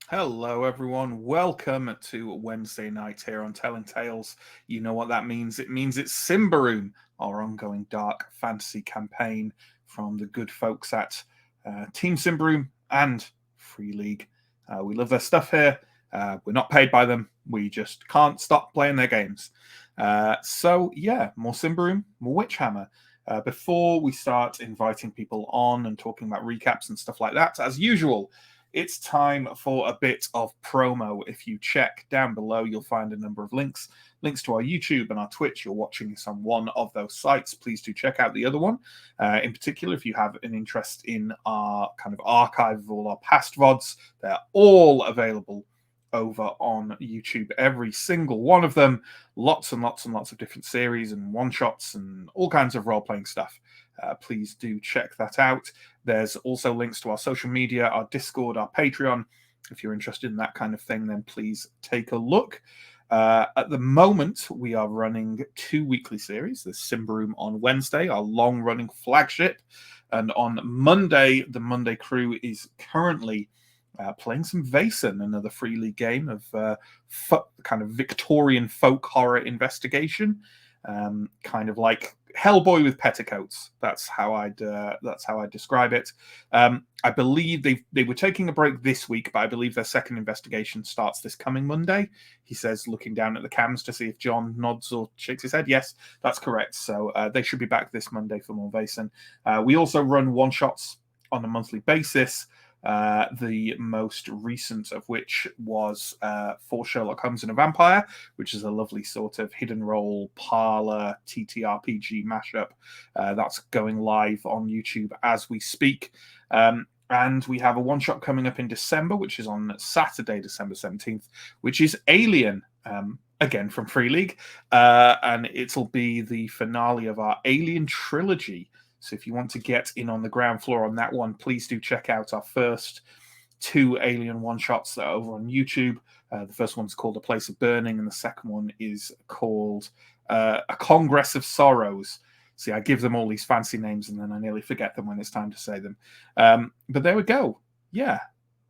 Hello, everyone. Welcome to Wednesday night here on Telling Tales. You know what that means. It means it's Symbaroum, our ongoing dark fantasy campaign from the good folks at Team Symbaroum and Free League. We love their stuff here. We're not paid by them. We just can't stop playing their games. More Symbaroum, more Witchhammer. Before we start inviting people on and talking about recaps and stuff like that, as usual, it's time for a bit of promo. If you check down below, you'll find a number of links to our YouTube and our Twitch. You're watching this on one of those sites. Please do check out the other one. In particular, if you have an interest in our kind of archive of all our past VODs, they're all available over on YouTube, every single one of them. Lots and lots and lots of different series and one-shots and all kinds of role-playing stuff. Please do check that out. There's also links to our social media, our Discord, our Patreon. If you're interested in that kind of thing, then please take a look. At the moment, we are running 2 weekly series. There's Symbaroum on Wednesday, our long-running flagship. And on Monday, the Monday crew is currently playing some Vaesen, another Free League game of kind of Victorian folk horror investigation, kind of like Hellboy with petticoats. That's how I'd describe it. I believe they were taking a break this week, but I believe their second investigation starts this coming Monday. He says, looking down at the cams to see if John nods or shakes his head. Yes, that's correct. So they should be back this Monday for more Vaesen. We also run one shots on a monthly basis. The most recent of which was For Sherlock Holmes and a Vampire, which is a lovely sort of hidden role parlor TTRPG mashup. That's going live on YouTube as we speak. And we have a one-shot coming up in December, which is on Saturday, December 17th, which is Alien, again from Free League. And it'll be the finale of our Alien trilogy. So if you want to get in on the ground floor on that one, please do check out our first 2 Alien one-shots that are over on YouTube. The first one's called A Place of Burning, and the second one is called A Congress of Sorrows. See, I give them all these fancy names, and then I nearly forget them when it's time to say them. But there we go. Yeah,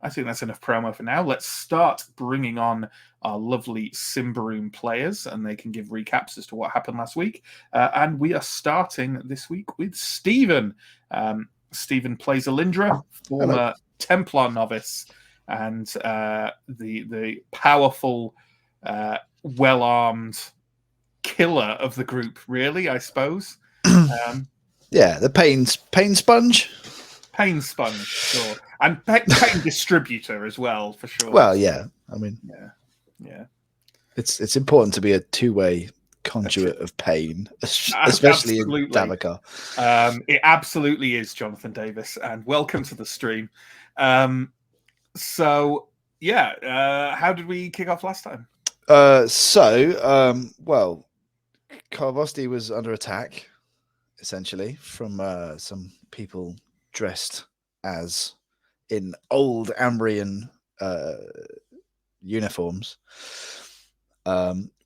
I think that's enough promo for now. Let's start bringing on our lovely Symbaroum players, and they can give recaps as to what happened last week. And we are starting this week with Stephen. Stephen plays Alindra, former Hello. Templar novice, and the powerful, well-armed killer of the group, really, I suppose. Yeah, the pain sponge. Pain sponge, sure. And pain distributor as well, for sure. Well, yeah. I mean, yeah. It's important to be a two-way conduit of pain, especially in Davokar. It absolutely is, Jonathan Davis, and welcome to the stream. How did we kick off last time? Karvosti was under attack, essentially, from some people dressed as in old Ambrian uniforms.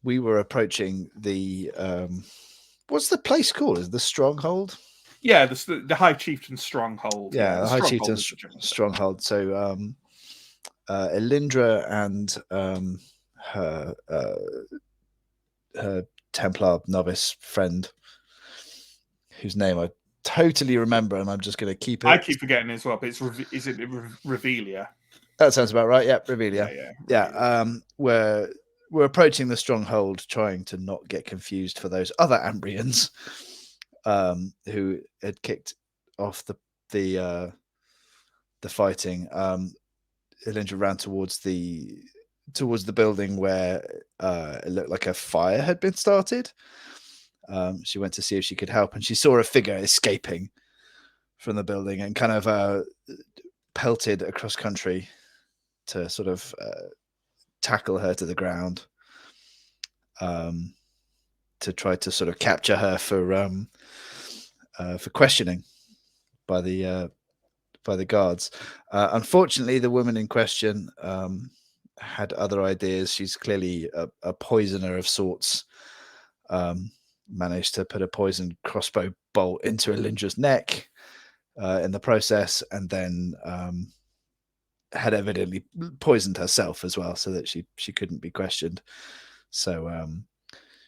We were approaching the what's the place called? Is it the Stronghold? Yeah, the High Chieftain Stronghold. Yeah, the High Chieftain Stronghold. So Elindra and her Templar novice friend, whose name I totally remember, and I'm just going to keep it. I keep forgetting as well, but is it Revelia? That sounds about right. Yeah, Revelia. Yeah. We're approaching the Stronghold, trying to not get confused for those other Ambrians who had kicked off the fighting. Elindra ran towards the building where it looked like a fire had been started. She went to see if she could help, and she saw a figure escaping from the building and kind of pelted across country to sort of tackle her to the ground, to try to sort of capture her for questioning by the guards. Unfortunately, the woman in question had other ideas. She's clearly a poisoner of sorts. Managed to put a poisoned crossbow bolt into Elindra's neck in the process, and then had evidently poisoned herself as well, so that she couldn't be questioned. So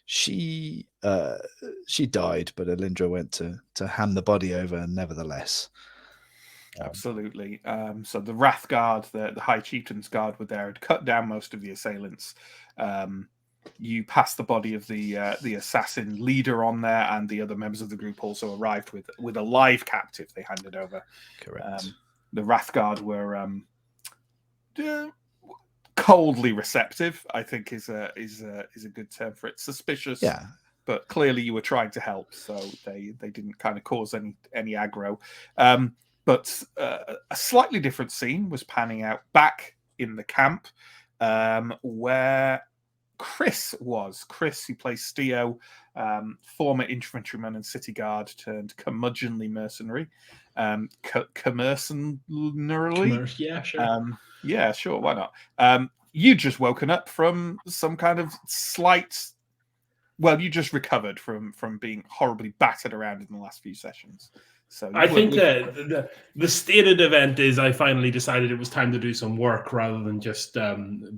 she died, but Elindra went to hand the body over nevertheless. Absolutely. So the Wrath Guard, the High Chieftain's Guard, were there, had cut down most of the assailants. You passed the body of the assassin leader on there, and the other members of the group also arrived with a live captive they handed over. Correct. The Wrath Guard were coldly receptive, I think is a good term for it. Suspicious, yeah, but clearly you were trying to help, so they didn't kind of cause any aggro. But a slightly different scene was panning out back in the camp, where Chris was. Chris, who plays Steo, former infantryman and city guard turned curmudgeonly mercenary. Commercenarily? Yeah, sure. Yeah, sure, why not? You just woken up from some kind of slight... Well, you just recovered from being horribly battered around in the last few sessions. So I think that the stated event is I finally decided it was time to do some work rather than just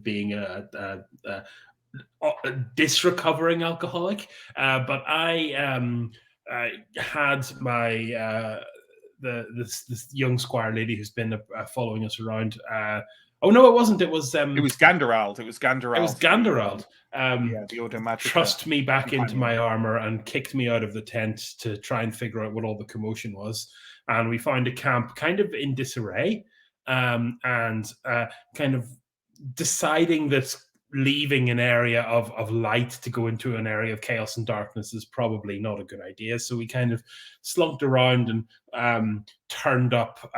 being a disrecovering alcoholic. But I had my this young squire lady who's been following us around. Oh no, it wasn't. It was Ganderald. It was Ganderald. The Order Magica thrust me back into my armor and kicked me out of the tent to try and figure out what all the commotion was. And we found a camp kind of in disarray, and kind of deciding that leaving an area of light to go into an area of chaos and darkness is probably not a good idea. So we kind of slunked around and turned up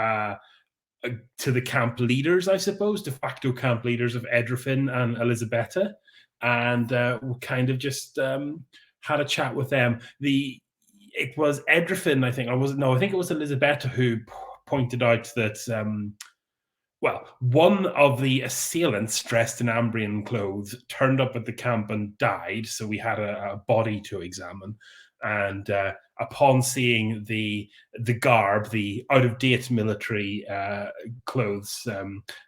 to the camp leaders, I suppose, de facto camp leaders of Edrefin and Elisabetta, and we kind of just had a chat with them. It was Edrefin, I think, I think it was Elisabetta who pointed out that one of the assailants dressed in Ambrian clothes turned up at the camp and died, so we had a body to examine. And upon seeing the garb, the out-of-date military clothes,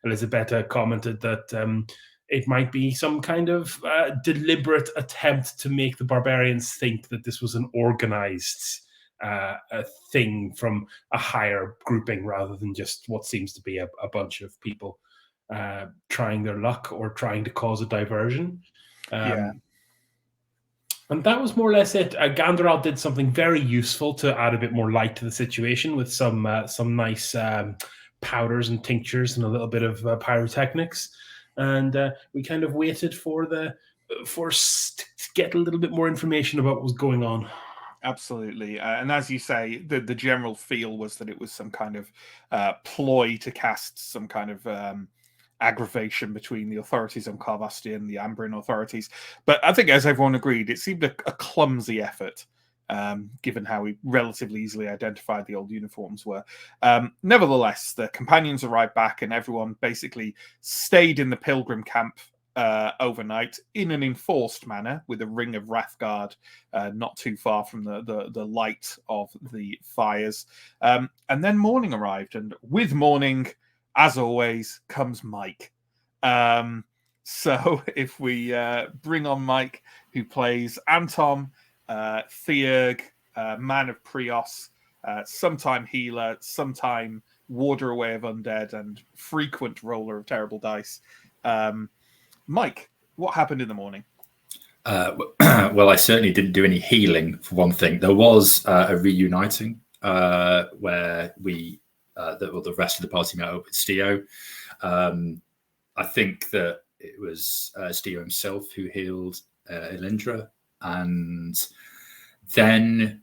Elisabetta commented that it might be some kind of deliberate attempt to make the barbarians think that this was an organized a thing from a higher grouping rather than just what seems to be a bunch of people trying their luck or trying to cause a diversion. And that was more or less it. Ganderald did something very useful to add a bit more light to the situation with some nice powders and tinctures and a little bit of pyrotechnics. And we kind of waited for to get a little bit more information about what was going on. Absolutely. And as you say, the general feel was that it was some kind of ploy to cast some kind of aggravation between the authorities on Carvastia and the Ambrian authorities. But I think, as everyone agreed, it seemed a clumsy effort, given how we relatively easily identified the old uniforms were. Nevertheless, the companions arrived back and everyone basically stayed in the pilgrim camp overnight in an enforced manner with a ring of Wrathguard not too far from the light of the fires. And then morning arrived, and with morning, as always, comes Mike. So if we bring on Mike, who plays Anton, Theurg, Man of Prios, sometime healer, sometime warder away of undead, and frequent roller of terrible dice. Mike, what happened in the morning? Well, I certainly didn't do any healing, for one thing. There was a reuniting where the rest of the party met up with Steo. I think that it was Steo himself who healed Elindra. And then,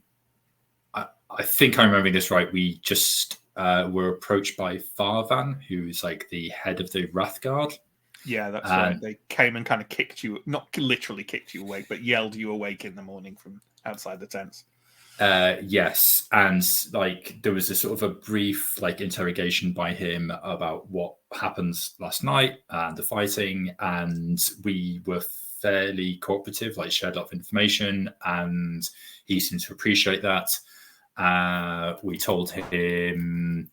I think I'm remembering this right, we just were approached by Farvan, who's like the head of the Wrathguard. Yeah, that's right. They came and kind of kicked you, not literally kicked you awake, but yelled you awake in the morning from outside the tents. Yes, and like there was a sort of a brief like interrogation by him about what happened last night and the fighting, and we were fairly cooperative, like shared a lot of information, and he seemed to appreciate that. We told him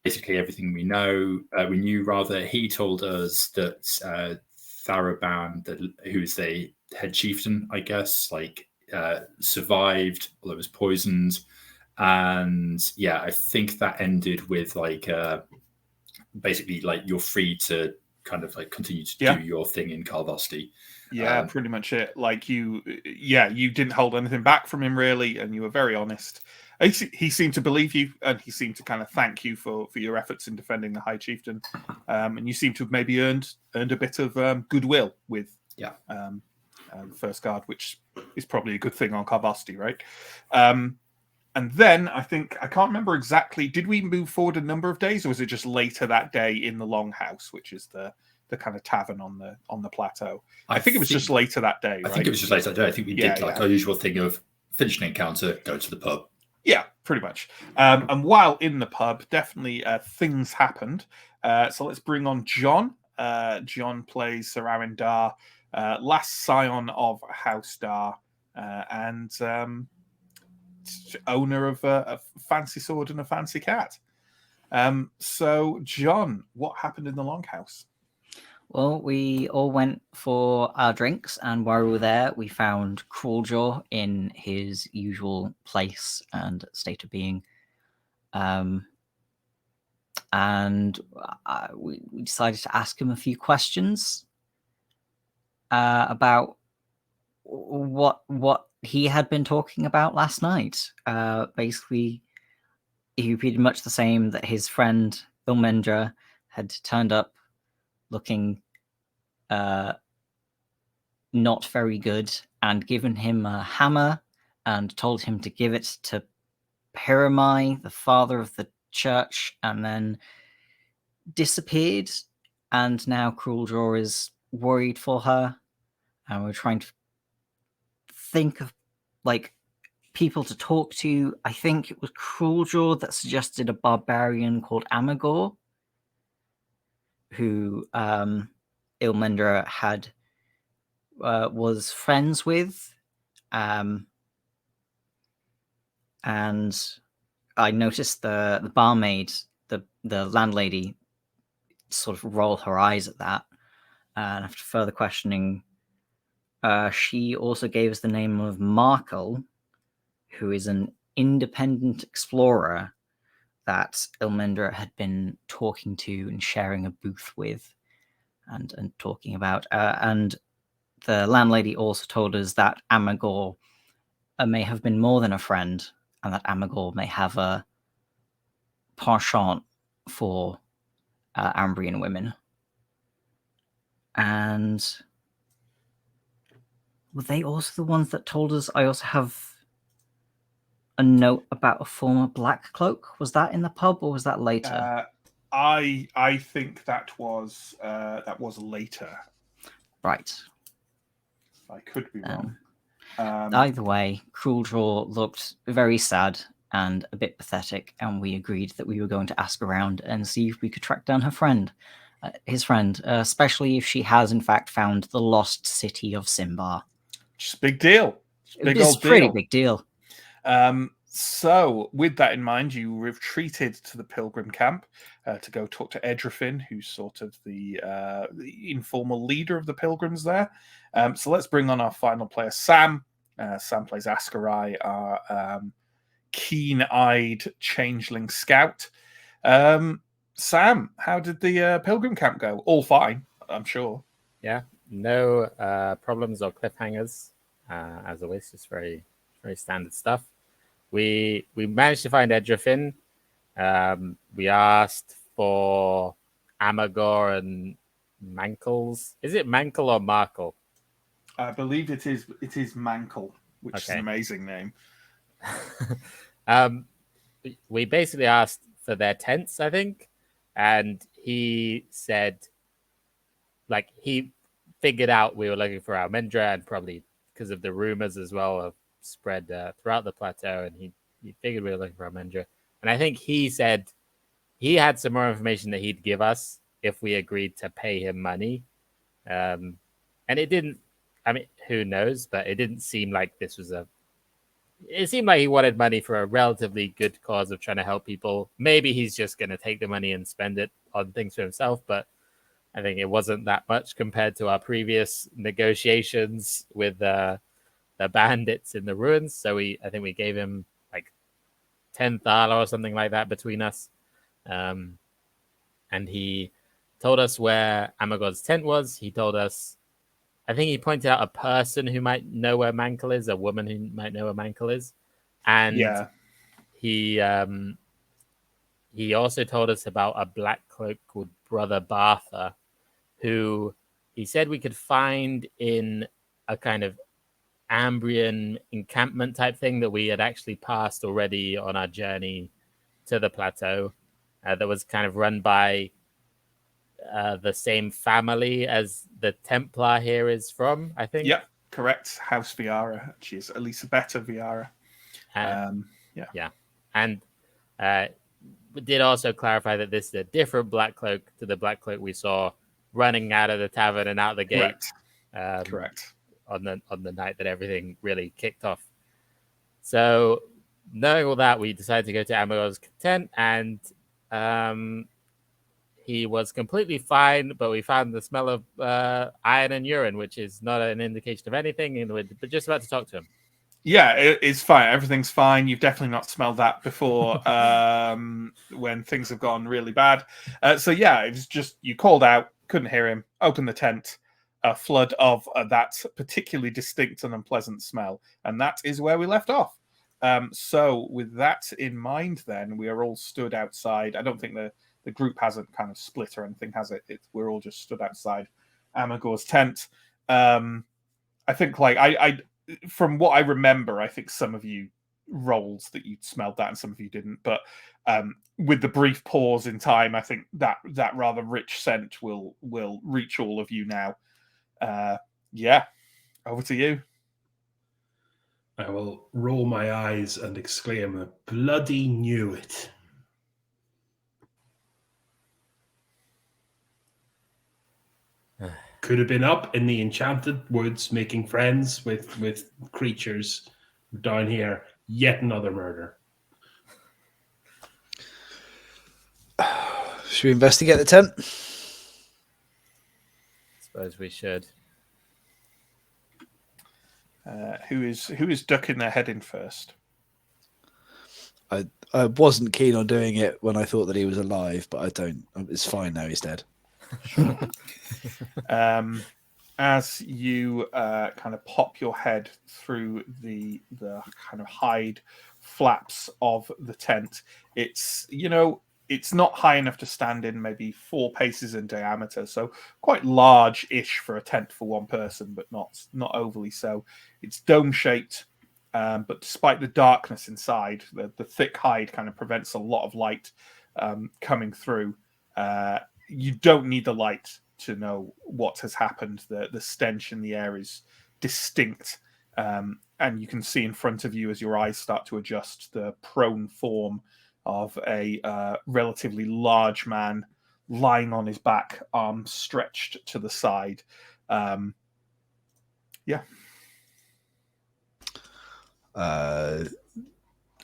basically everything we know. We knew rather. He told us that Tharaban, who's the head chieftain, I guess, like survived, although it was poisoned. And yeah, I think that ended with like basically like you're free to kind of like continue to do your thing in Karvosti. Yeah, pretty much it. Like you didn't hold anything back from him really, and you were very honest. He seemed to believe you, and he seemed to kind of thank you for your efforts in defending the High Chieftain. And you seem to have maybe earned a bit of goodwill with the First Guard, which is probably a good thing on Karvosti, right? And then I can't remember exactly. Did we move forward a number of days, or was it just later that day in the Longhouse, which is the kind of tavern on the plateau? I think it was just later that day. I think it was just later that day. I think we did our usual thing of finish an encounter, go to the pub. Yeah, pretty much. And while in the pub, definitely things happened. So let's bring on John. John plays Sir Aaron Dar, last scion of House Dar, and owner of a fancy sword and a fancy cat. So, John, what happened in the Longhouse? Well, we all went for our drinks, and while we were there, we found Crawljaw in his usual place and state of being. And we decided to ask him a few questions about what he had been talking about last night. Basically, he repeated much the same, that his friend Ilmendra had turned up looking not very good, and given him a hammer and told him to give it to Piramai, the father of the church, and then disappeared. And now Crawljaw is worried for her, and we're trying to think of like people to talk to. I think it was Crawljaw that suggested a barbarian called Amagor, who Ilmendra had was friends with, and I noticed the barmaid, the landlady, sort of roll her eyes at that, and after further questioning, she also gave us the name of Markel, who is an independent explorer that Ilmendra had been talking to and sharing a booth with, and talking about. And the landlady also told us that Amagor may have been more than a friend, and that Amagor may have a penchant for Ambrian women. And were they also the ones that told us I also have a note about a former Black Cloak? Was that in the pub, or was that later? I think that was later. Right. I could be wrong. Either way, Crawljaw looked very sad and a bit pathetic, and we agreed that we were going to ask around and see if we could track down his friend, especially if she has in fact found the lost city of Symbar. Just a big deal. It's a pretty big deal. So, with that in mind, you retreated to the pilgrim camp to go talk to Edrafin, who's sort of the informal leader of the pilgrims there. So let's bring on our final player, Sam. Sam plays Askarai, our keen-eyed changeling scout. Sam, how did the pilgrim camp go? All fine, I'm sure. Yeah, no problems or cliffhangers, as always. Just very, very standard stuff. We managed to find Edrafin. We asked for Amagor and Mankles. Is it Mankle or Markle? I believe it is Mankle, which is an amazing name. We basically asked for their tents, I think, and he said, like, he figured out we were looking for Almendra, and probably because of the rumors as well of spread throughout the plateau, and he figured we were looking for Almendra. And I think he said he had some more information that he'd give us if we agreed to pay him money. And it didn't, I mean, who knows, but it didn't seem like this was a it seemed like he wanted money for a relatively good cause of trying to help people. Maybe he's just going to take the money and spend it on things for himself, but I think it wasn't that much compared to our previous negotiations with the bandits in the ruins. So I think we gave him like 10 thala or something like that between us. And he told us where Amagod's tent was. He told us, I think he pointed out a person who might know where Mankel is, a woman who might know where Mankel is. And he also told us about a black cloak called Brother Bartha, who he said we could find in a kind of Ambrian encampment type thing that we had actually passed already on our journey to the plateau, that was kind of run by the same family as the Templar here is from, I think. Yep, correct. House Viara. She's Elisabetta Viara. Yeah. And we did also clarify that this is a different Black Cloak to the Black Cloak we saw running out of the tavern and out the gate. Correct. On the night that everything really kicked off. So knowing all that, we decided to go to Amagod's tent, and he was completely fine, but we found the smell of iron and urine, which is not an indication of anything, and we're just about to talk to him. Yeah, it's fine. Everything's fine. You've definitely not smelled that before when things have gone really bad. So yeah, it was just, you called out, couldn't hear him, opened the tent, a flood of that particularly distinct and unpleasant smell. And that is where we left off. So with that in mind, then, we are all stood outside. I don't think the group hasn't kind of split or anything, has it? We're all just stood outside Amagor's tent. I think, like, I from what I remember, I think some of you rolled that you smelled that and some of you didn't. But with the brief pause in time, I think that rather rich scent will reach all of you now. Yeah, over to you. I will roll my eyes and exclaim, "I bloody knew it." Could have been up in the enchanted woods making friends with creatures. Down here, yet another murder. Should we investigate the tent? Suppose we should. Who is ducking their head in first? I wasn't keen on doing it when I thought that he was alive, but I don't. It's fine now. He's dead. Sure. As you kind of pop your head through the kind of hide flaps of the tent, it's not high enough to stand in, maybe 4 paces in diameter, so quite large-ish for a tent for one person, but not overly so. It's dome-shaped, but despite the darkness inside, the thick hide kind of prevents a lot of light coming through. You don't need the light to know what has happened. The stench in the air is distinct, and you can see in front of you, as your eyes start to adjust, the prone form of a relatively large man lying on his back, arms stretched to the side.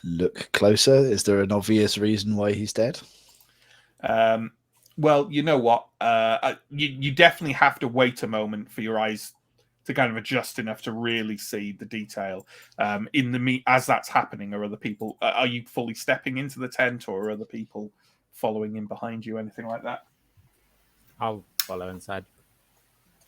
Look closer. Is there an obvious reason why he's dead? Well, you know what? You definitely have to wait a moment for your eyes to kind of adjust enough to really see the detail. As that's happening, are other people? Are you fully stepping into the tent, or are other people following in behind you? Anything like that? I'll follow inside.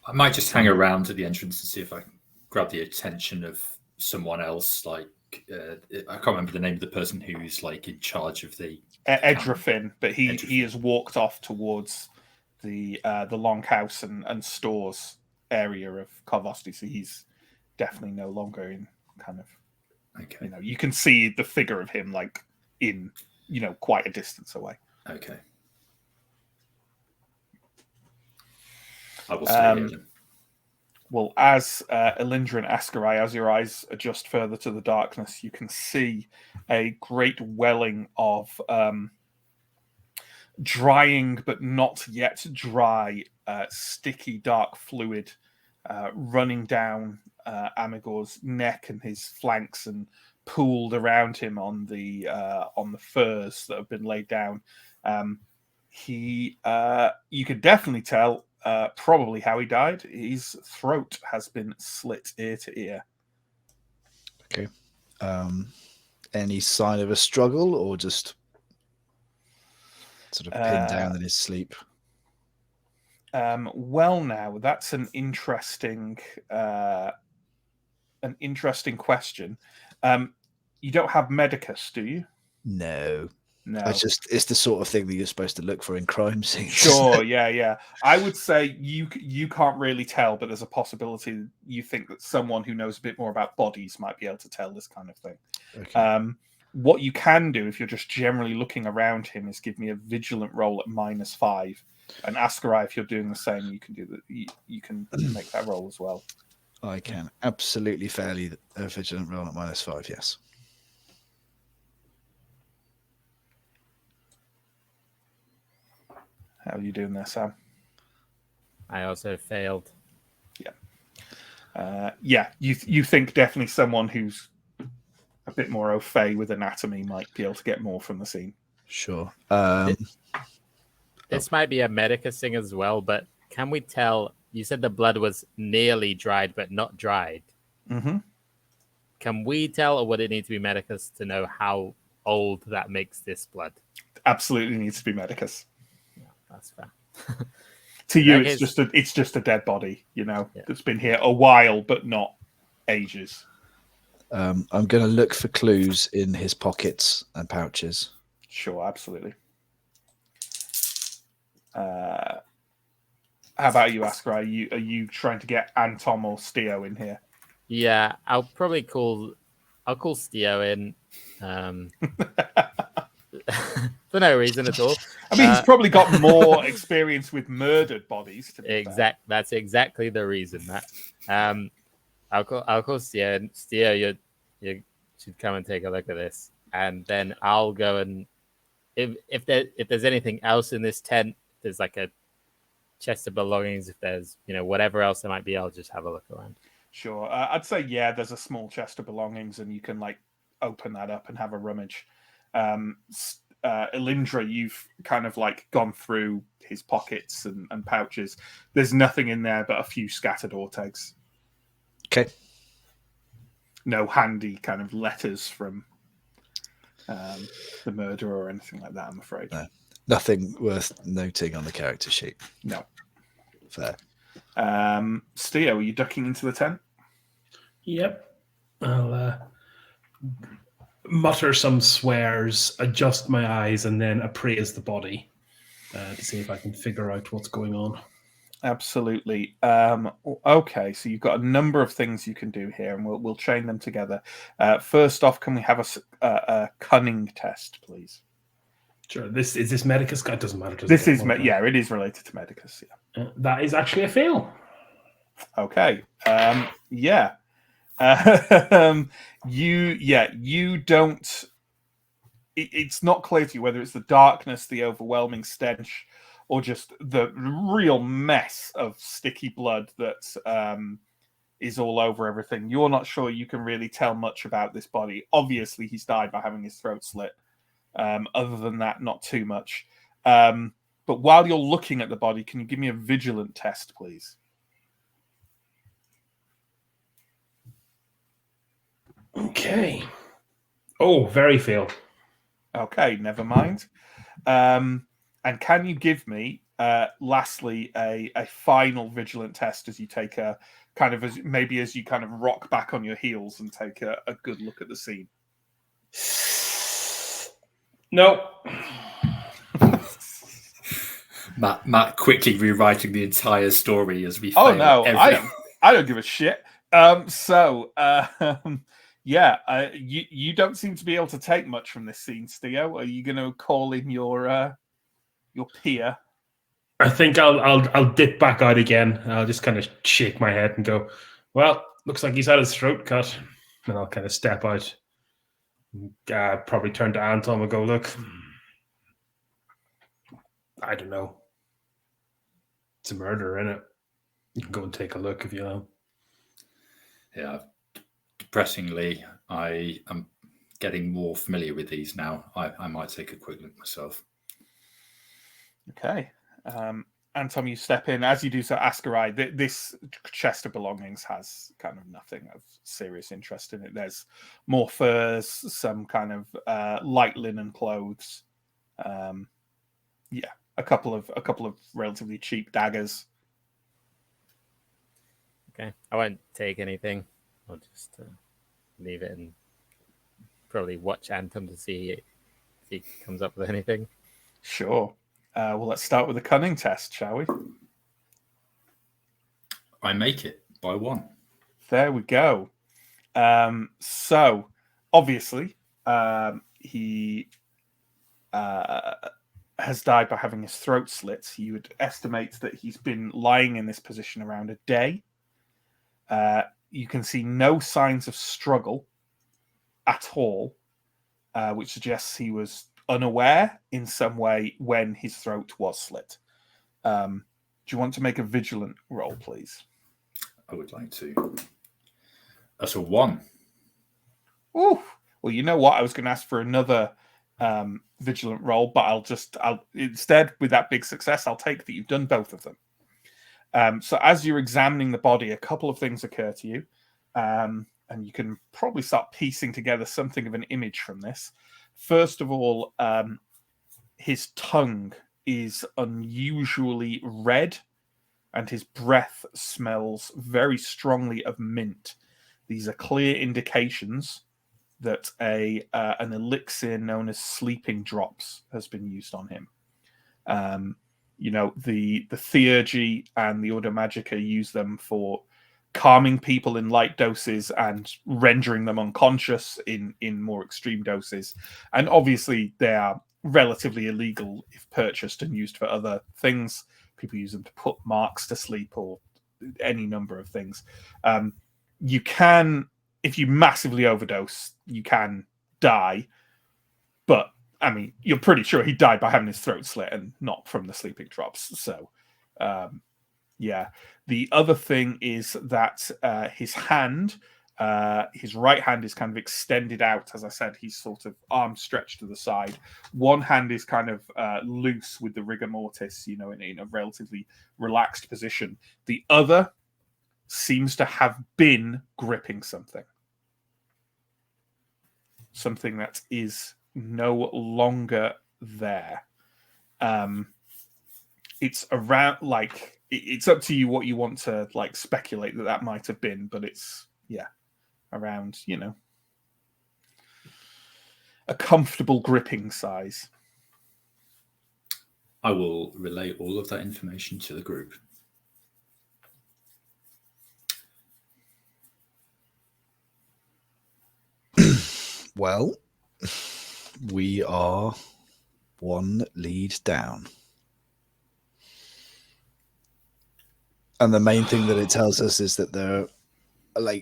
I might just hang around at the entrance and see if I can grab the attention of someone else. Like I can't remember the name of the person who's like in charge of the Edrafin, but he has walked off towards the longhouse and stores area of Karvosti, so he's definitely no longer in kind of. Okay. You can see the figure of him like in quite a distance away. Okay. I will stay here then. Well, as Elindra and Askarai, as your eyes adjust further to the darkness, you can see a great welling of drying but not yet dry, sticky, dark fluid running down Amigor's neck and his flanks and pooled around him on the furs that have been laid down. You could definitely tell probably how he died. His throat has been slit ear to ear. Okay. Any sign of a struggle, or just sort of pinned down in his sleep? Well, now that's an interesting question. You don't have medicus, do you? No. No. It's the sort of thing that you're supposed to look for in crime scenes. Sure, yeah. I would say you can't really tell, but there's a possibility you think that someone who knows a bit more about bodies might be able to tell this kind of thing. Okay. What you can do if you're just generally looking around him is give me a vigilant roll at -5, and Askarai, if you're doing the same, you can do that. You can make that roll as well. I can absolutely fairly a vigilant roll at -5. Yes. How are you doing there, Sam? I also failed. Yeah. You think definitely someone who's a bit more au fait with anatomy might be able to get more from the scene. Sure. This might be a medicus thing as well, but can we tell? You said the blood was nearly dried, but not dried. Mm-hmm. Can we tell, or would it need to be medicus to know how old that makes this blood? Absolutely needs to be medicus. Yeah, that's fair. To you, it's just a dead body, that's been here a while, but not ages. I'm going to look for clues in his pockets and pouches. Sure, absolutely. How about you, Askarai? Are you trying to get Anton or Steo in here? Yeah, I'll call Steo in. For no reason at all. I mean, he's probably got more experience with murdered bodies. That's exactly the reason. I'll call Steo. And Steo, you should come and take a look at this, and then I'll go and if there's anything else in this tent, there's like a chest of belongings. If there's whatever else there might be, I'll just have a look around. Sure, I'd say there's a small chest of belongings, and you can open that up and have a rummage. Elindra, you've kind of gone through his pockets and pouches. There's nothing in there but a few scattered Ortegs. Okay. No handy kind of letters from the murderer or anything like that, I'm afraid. No. Nothing worth noting on the character sheet. No. Fair. Steo, are you ducking into the tent? Yep. I'll mutter some swears, adjust my eyes, and then appraise the body to see if I can figure out what's going on. Absolutely. Okay, so you've got a number of things you can do here, and we'll chain them together. First off, can we have a cunning test, please? Sure. Is this medicus? It doesn't matter. It is related to medicus. Yeah. That is actually a fail. Okay. You don't. It's not clear to you whether it's the darkness, the overwhelming stench, or just the real mess of sticky blood that is all over everything. You're not sure you can really tell much about this body. Obviously, he's died by having his throat slit. Other than that, not too much. But while you're looking at the body, can you give me a vigilant test, please? Okay. Oh, very fail. Okay, never mind. And can you give me, lastly, a final vigilant test as you take a kind of as you kind of rock back on your heels and take a good look at the scene? No. Matt quickly rewriting the entire story as we fail. Oh no, I don't give a shit. You don't seem to be able to take much from this scene, Steo. Are you going to call in your peer? I think I'll dip back out again. I'll just kind of shake my head and go, well, looks like he's had his throat cut. And I'll kind of step out. Probably turn to Anton and go, look, I don't know. It's a murder, isn't it? You can go and take a look if you know. Yeah, depressingly, I am getting more familiar with these now. I might take a quick look myself. Okay. Anton, you step in. As you do so, Ascarai, this chest of belongings has kind of nothing of serious interest in it. There's more furs, some kind of light linen clothes. Yeah, a couple of relatively cheap daggers. Okay, I won't take anything. I'll just leave it and probably watch Anton to see if he comes up with anything. Sure. Well, let's start with the cunning test, shall we? I make it by 1. There we go. So, obviously, he has died by having his throat slit. You would estimate that he's been lying in this position around a day. You can see no signs of struggle at all, which suggests he was unaware in some way when his throat was slit. Do you want to make a vigilant roll, please? I would like to. That's a 1. Ooh. Well, you know what? I was going to ask for another vigilant roll, but I'll instead, with that big success, I'll take that you've done both of them. So as you're examining the body, a couple of things occur to you, and you can probably start piecing together something of an image from this. First of all, his tongue is unusually red, and his breath smells very strongly of mint. These are clear indications that an elixir known as sleeping drops has been used on him. The theurgy and the Ordo Magica use them for calming people in light doses and rendering them unconscious in more extreme doses. And obviously, they are relatively illegal if purchased and used for other things. People use them to put marks to sleep or any number of things. You can, if you massively overdose, you can die. But, I mean, you're pretty sure he died by having his throat slit and not from the sleeping drops. So, yeah. The other thing is that his hand, his right hand is kind of extended out. As I said, he's sort of arm stretched to the side. One hand is kind of loose with the rigor mortis, in a relatively relaxed position. The other seems to have been gripping something that is no longer there. It's around, like, it's up to you what you want to speculate that might have been, but it's around a comfortable gripping size. I will relay all of that information to the group. Well, we are one lead down. And the main thing that it tells us is that there are,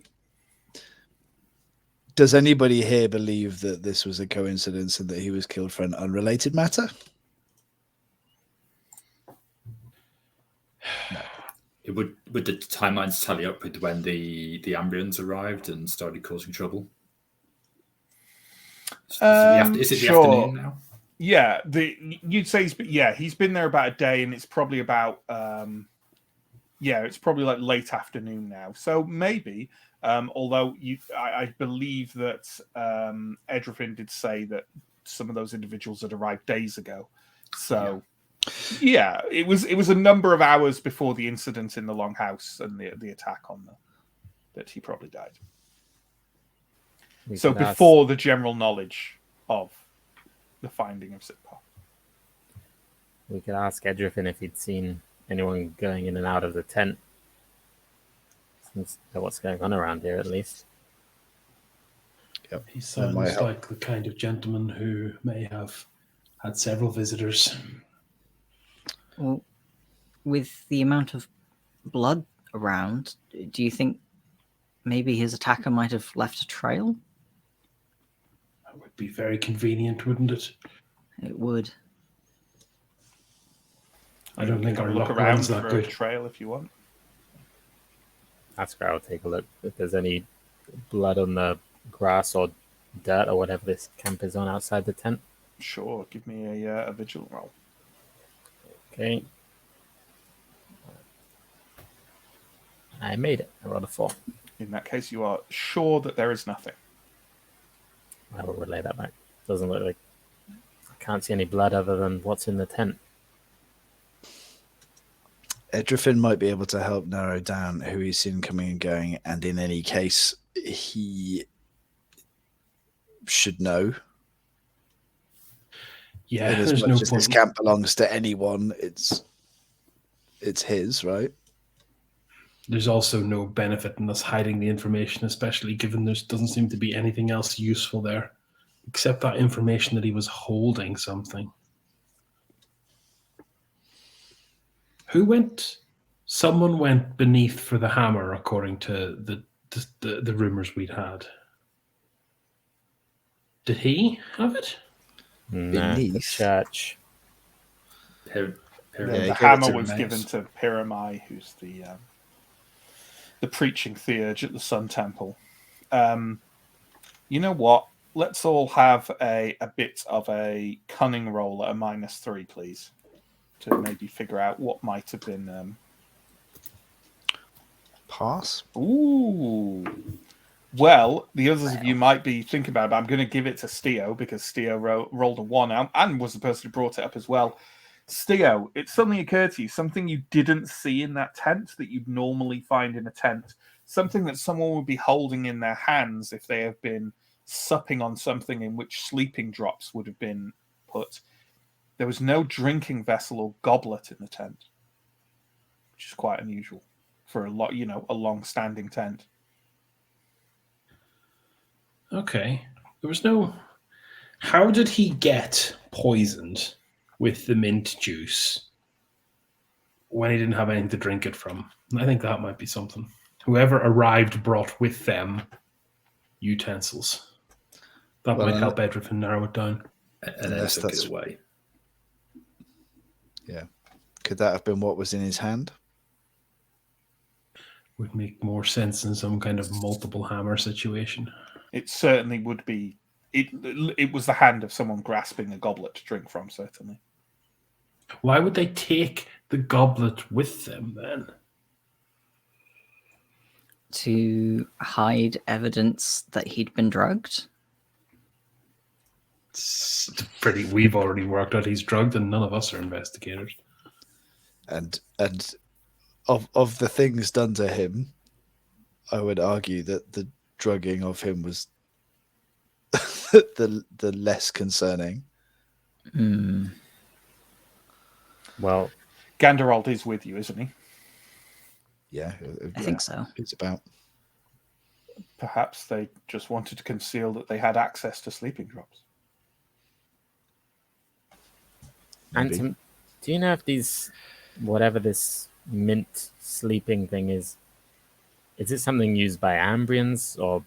does anybody here believe that this was a coincidence and that he was killed for an unrelated matter? No. Would the timelines tally up with when the Ambrians arrived and started causing trouble? Is it the afternoon now? Yeah, you'd say he's been there about a day, and it's probably about it's probably like late afternoon now. So maybe, although I believe that Edrefin did say that some of those individuals had arrived days ago. So yeah, it was a number of hours before the incident in the Longhouse and the attack on that he probably died. So before the general knowledge of the finding of Sitpar. We could ask Edrefin if he'd seen anyone going in and out of the tent. Since what's going on around here, at least. Yep. He sounds like the kind of gentleman who may have had several visitors. Well, with the amount of blood around, do you think maybe his attacker might have left a trail? That would be very convenient, wouldn't it? It would. I don't think our look luck around runs that for good. a trail if you want. Asker, I'll take a look if there's any blood on the grass or dirt or whatever this camp is on outside the tent. Sure, give me a vigil roll. Okay. I made it. I rolled a 4. In that case, you are sure that there is nothing. I will relay that back. Doesn't look like... I can't see any blood other than what's in the tent. Edrifin might be able to help narrow down who he's seen coming and going, and in any case, he should know. Yeah, as there's much no as point. This camp belongs to anyone. It's his, right? There's also no benefit in us hiding the information, especially given there doesn't seem to be anything else useful there, except that information that he was holding something. Who went? Someone went beneath for the hammer, according to the rumors we'd had. Did he have it? Nah, the Beneath? church. The he hammer gave it to was Mace. given to Piramai, who's the preaching theurge at the Sun Temple. You know what? Let's all have a bit of a cunning roll at a -3, please, to maybe figure out what might have been. Pass. Ooh. Well, the others of you might be thinking about it, but I'm going to give it to Steo because Steo rolled a 1 and was the person who brought it up as well. Steo, it suddenly occurred to you something you didn't see in that tent that you'd normally find in a tent, something that someone would be holding in their hands if they have been supping on something in which sleeping drops would have been put. There was no drinking vessel or goblet in the tent, which is quite unusual for a long-standing tent. Okay. There was no... How did he get poisoned with the mint juice when he didn't have anything to drink it from? I think that might be something. Whoever arrived brought with them utensils. That might help Edrifin narrow it down. And then took it away. Yeah. Could that have been what was in his hand? Would make more sense in some kind of multiple hammer situation. It certainly would be. It was the hand of someone grasping a goblet to drink from, certainly. Why would they take the goblet with them then? To hide evidence that he'd been drugged? We've already worked out he's drugged, and none of us are investigators. And of the things done to him, I would argue that the drugging of him was the less concerning. Well, Ganderald is with you, isn't he? Yeah, I think so. It's about. Perhaps they just wanted to conceal that they had access to sleeping drops. Anton, do you know if whatever this mint sleeping thing is it something used by Ambrians or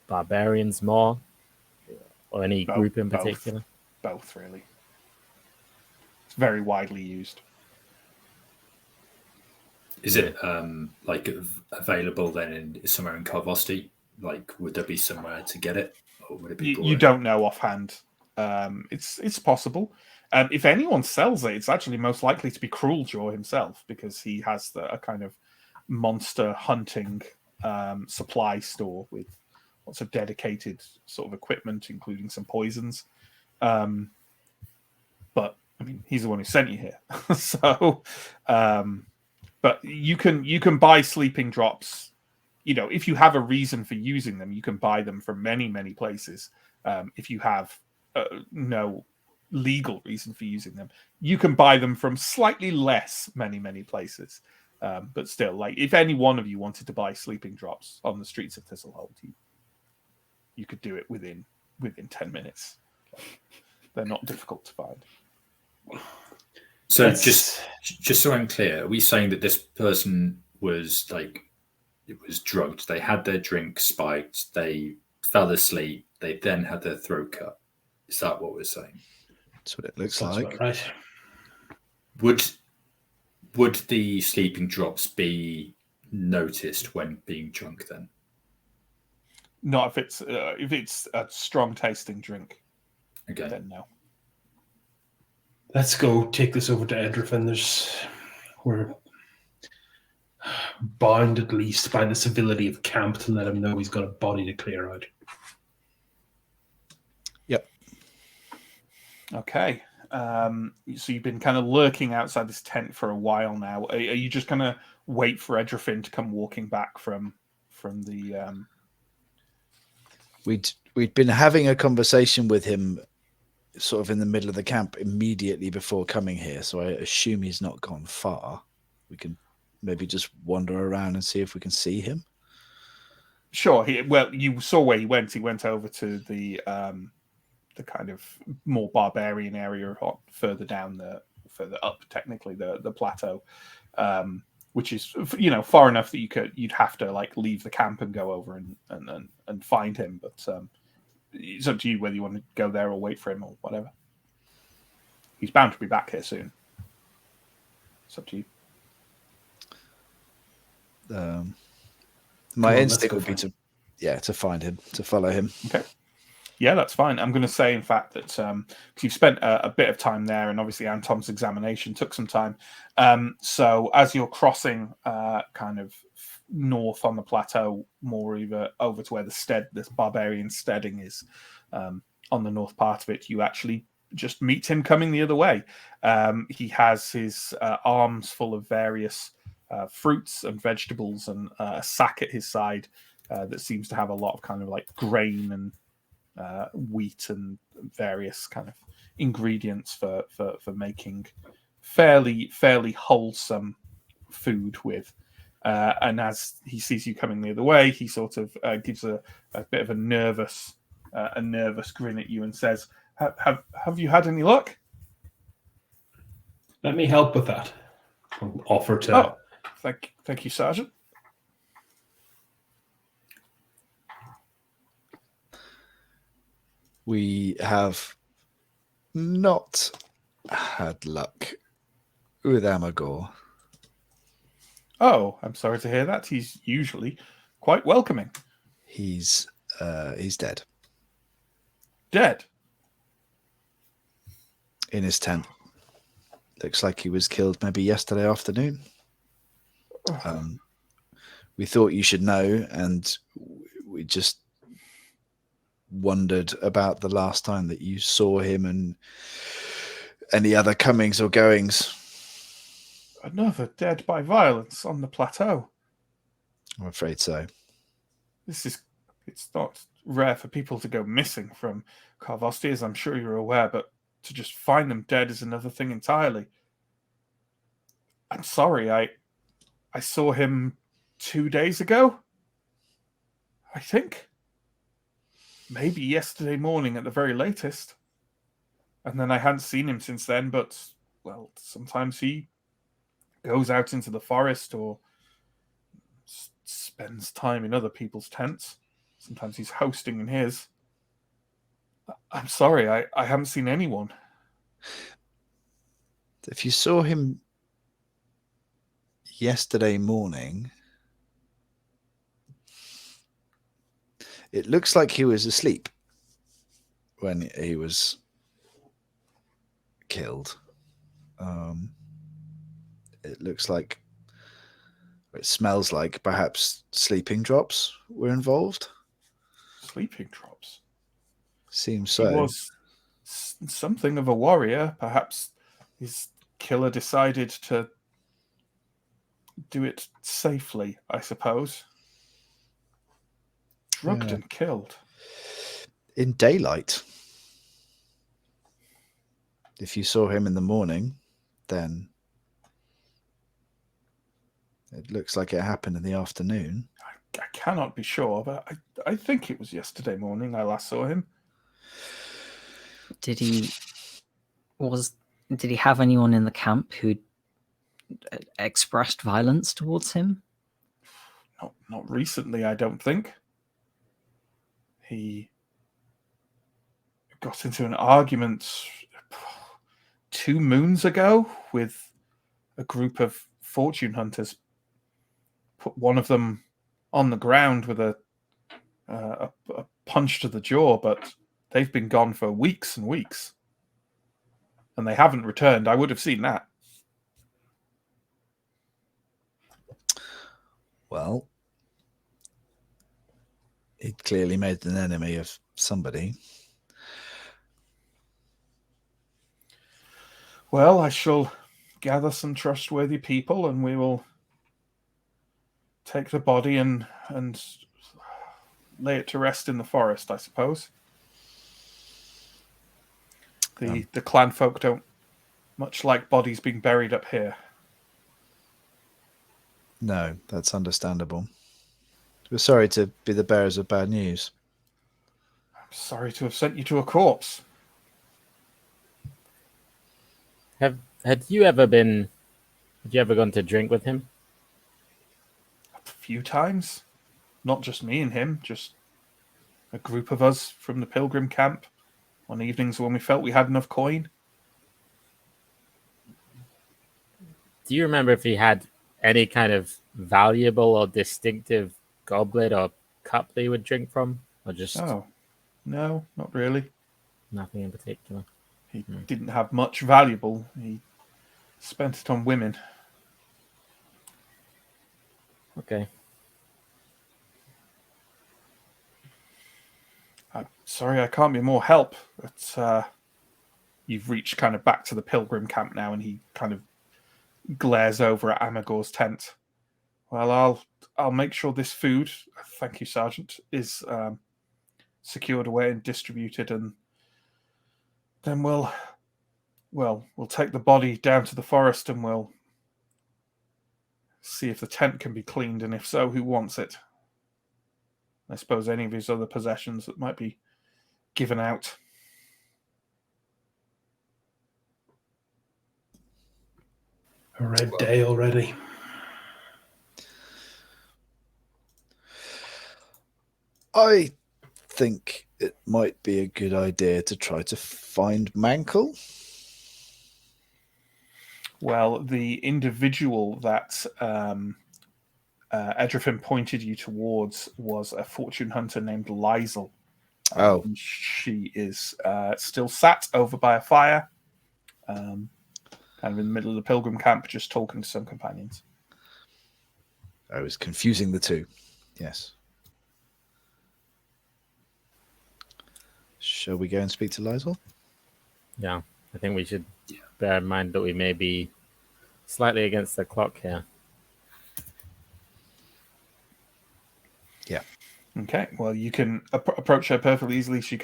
barbarians more? Or any group in particular? Both, really. It's very widely used. Is it available then somewhere in Karvosti? Would there be somewhere to get it, or would it be? You don't know offhand. It's possible. If anyone sells it, it's actually most likely to be Crueljaw himself, because he has a kind of monster hunting supply store with lots of dedicated sort of equipment, including some poisons. But I mean, he's the one who sent you here, so. But you can buy sleeping drops. If you have a reason for using them, you can buy them from many, many places. If you have no legal reason for using them, you can buy them from slightly less many, many places. But still, if any one of you wanted to buy sleeping drops on the streets of Thistlehold, you could do it within 10 minutes. They're not difficult to find. So just so I'm clear, are we saying that this person was drugged? They had their drink spiked, they fell asleep, they then had their throat cut. Is that what we're saying? That's what it looks Sounds like. about right. Would the sleeping drops be noticed when being drunk then? Not if it's a strong tasting drink. Okay. Then no. Let's go take this over to Edrefin. We're bound at least by the civility of camp to let him know he's got a body to clear out. Yep. Okay. So you've been kind of lurking outside this tent for a while now. Are you just going to wait for Edrefin to come walking back from the? We'd been having a conversation with him, sort of in the middle of the camp immediately before coming here. So I assume he's not gone far. We can maybe just wander around and see if we can see him. Sure. You saw where he went. He went over to the kind of more barbarian area, or further up, technically the plateau, which is far enough that you'd have to like leave the camp and go over and find him. But it's up to you whether you want to go there or wait for him or whatever. He's bound to be back here soon. It's up to you. My instinct would be to find him, to follow him. Okay. Yeah, that's fine. I'm going to say, in fact, that because you've spent a bit of time there, and obviously Anton's examination took some time. So as you're crossing kind of north on the plateau, more over to where this barbarian steading is, on the north part of it, you actually just meet him coming the other way. He has his arms full of various fruits and vegetables, and a sack at his side that seems to have a lot of kind of like grain and wheat and various kind of ingredients for making fairly wholesome food with. And as he sees you coming the other way, he sort of gives a bit of a nervous grin at you and says, "Have you had any luck?" Let me help with that. I'll offer to. Oh, thank you, Sergeant. We have not had luck with Amagor. Oh, I'm sorry to hear that. He's usually quite welcoming. He's dead. Dead? In his tent. Looks like he was killed maybe yesterday afternoon. We thought you should know, and we just wondered about the last time that you saw him and any other comings or goings. Another dead by violence on the plateau. I'm afraid so. It's not rare for people to go missing from Karvosti, as I'm sure you're aware, but to just find them dead is another thing entirely. I'm sorry, I saw him 2 days ago, I think. Maybe yesterday morning at the very latest. And then I hadn't seen him since then, but, well, sometimes he goes out into the forest or spends time in other people's tents. Sometimes he's hosting in his. I'm sorry, I haven't seen anyone. If you saw him yesterday morning, it looks like he was asleep when he was killed. It looks like, it smells like perhaps sleeping drops were involved. Sleeping drops? Seems so. He was something of a warrior. Perhaps his killer decided to do it safely, I suppose. Drugged and killed. In daylight. If you saw him in the morning, then it looks like it happened in the afternoon. I cannot be sure, but I think it was yesterday morning I last saw him. Did he have anyone in the camp who expressed violence towards him? Not recently, I don't think. He got into an argument 2 moons ago with a group of fortune hunters. put one of them on the ground with a punch to the jaw, but they've been gone for weeks and weeks. And they haven't returned. I would have seen that. Well, he clearly made an enemy of somebody. Well, I shall gather some trustworthy people, and we will take the body and lay it to rest in the forest, I suppose. The clan folk don't much like bodies being buried up here. No, that's understandable. We're sorry to be the bearers of bad news. I'm sorry to have sent you to a corpse. Had you ever gone to drink with him? A few times. Not just me and him, just a group of us from the pilgrim camp on evenings when we felt we had enough coin. Do you remember if he had any kind of valuable or distinctive goblet or cup that he would drink from? Or just... Oh, no, not really. Nothing in particular. He didn't have much valuable. He spent it on women. Okay. I'm sorry I can't be more help. But you've reached kind of back to the pilgrim camp now, and he kind of glares over at Amagor's tent. Well, I'll make sure this food, thank you, Sergeant, is secured away and distributed, and then we'll take the body down to the forest and we'll see if the tent can be cleaned, and if so, who wants it. I suppose any of his other possessions that might be given out. A red day already. I think it might be a good idea to try to find Mankell. Well, the individual that Edrifin pointed you towards was a fortune hunter named Lizel. Oh. She is still sat over by a fire, kind of in the middle of the pilgrim camp, just talking to some companions. I was confusing the two. Yes. Shall we go and speak to Lizel? Yeah, I think we should bear in mind that we may be slightly against the clock here. Yeah. Okay, well, you can approach her perfectly easily. She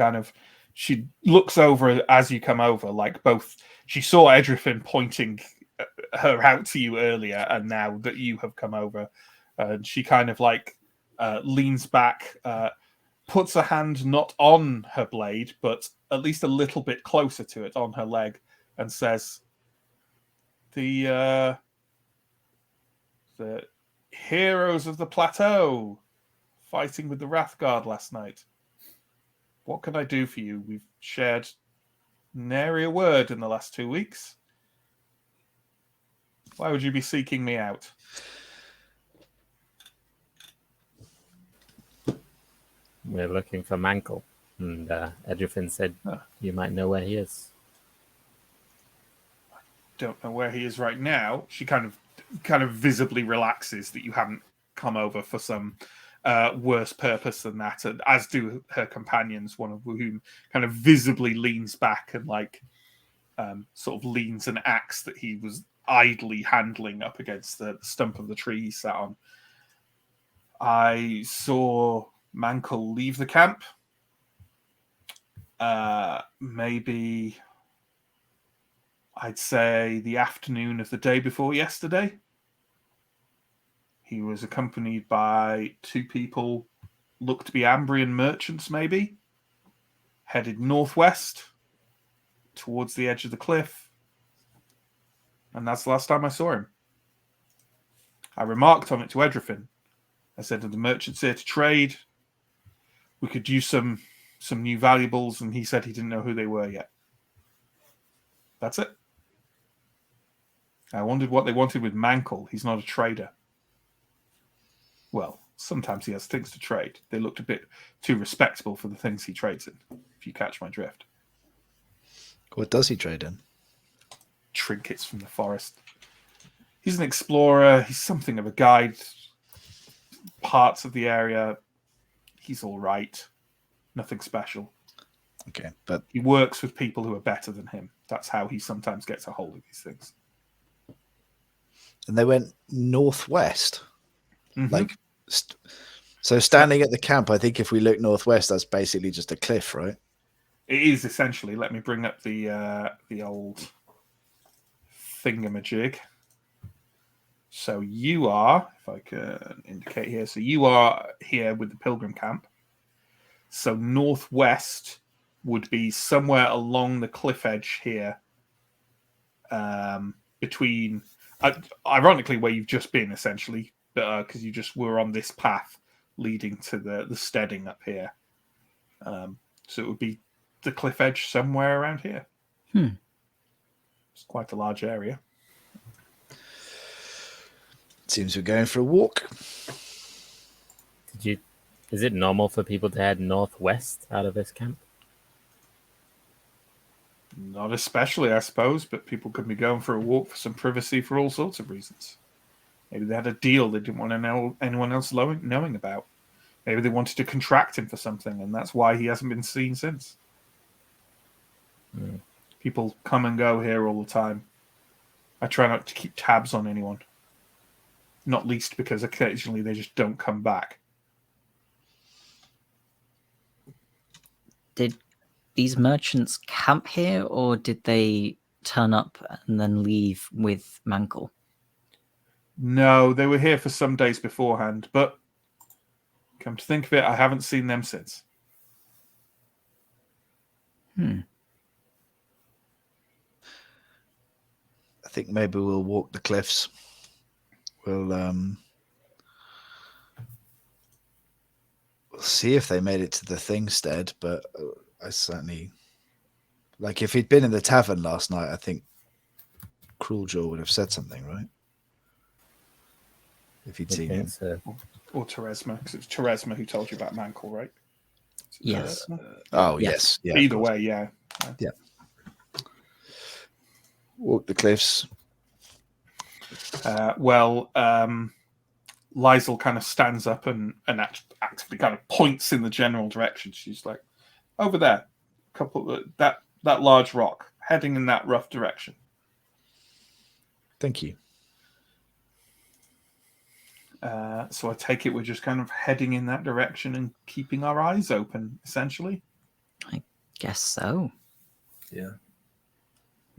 looks over as you come over, like both. She saw Edrifin pointing her out to you earlier, and now that you have come over, and she kind of like leans back, puts a hand not on her blade, but at least a little bit closer to it on her leg, and says, The heroes of the plateau fighting with the Wrathguard last night. What can I do for you? We've shared nary a word in the last 2 weeks. Why would you be seeking me out? We're looking for Mankell, and Edrifin said you might know where he is. I don't know where he is right now. She kind of visibly relaxes that you haven't come over for some worse purpose than that, and as do her companions, one of whom kind of visibly leans back and like sort of leans an axe that he was idly handling up against the stump of the tree he sat on. I saw Mankell leave the camp. Maybe I'd say the afternoon of the day before yesterday. He was accompanied by 2 people, looked to be Ambrian merchants maybe, headed northwest towards the edge of the cliff. And that's the last time I saw him. I remarked on it to Edrifin. I said, the merchant's here to trade. We could use some new valuables, and he said he didn't know who they were yet. That's it. I wondered what they wanted with Mankell. He's not a trader. Well, sometimes he has things to trade. They looked a bit too respectable for the things he trades in, if you catch my drift. What does he trade in? Trinkets from the forest. He's an explorer. He's something of a guide. Parts of the area, he's all right. Nothing special. Okay, but he works with people who are better than him. That's how he sometimes gets a hold of these things. And they went northwest. Mm-hmm. Like, so standing at the camp, I think if we look northwest, that's basically just a cliff, right? It is essentially. Let me bring up the old thingamajig. So you are, if I can indicate here, so you are here with the pilgrim camp. So northwest would be somewhere along the cliff edge here, between, ironically, where you've just been, essentially, because you just were on this path leading to the steading up here. So it would be the cliff edge somewhere around here. It's quite a large area. Seems we're going for a walk. Is it normal for people to head northwest out of this camp? Not especially, I suppose, but people could be going for a walk for some privacy for all sorts of reasons. Maybe they had a deal they didn't want to know anyone else knowing about. Maybe they wanted to contract him for something, and that's why he hasn't been seen since. People come and go here all the time. I try not to keep tabs on anyone. Not least because occasionally they just don't come back. Did these merchants camp here, or did they turn up and then leave with Mankle? No, they were here for some days beforehand, but come to think of it, I haven't seen them since. I think maybe we'll walk the cliffs. We'll see if they made it to the Thingstead, but I certainly, like, if he'd been in the tavern last night, I think Crueljaw would have said something, right? If he'd seen him. So. Or Teresma, because it was Teresma who told you about Mankle, right? Yes. Yes. Yeah. Either way, yeah. Yeah. Walk the cliffs. Lizel kind of stands up and actively kind of points in the general direction. She's like, over there, that large rock, heading in that rough direction. Thank you. So I take it we're just kind of heading in that direction and keeping our eyes open, essentially? I guess so. Yeah.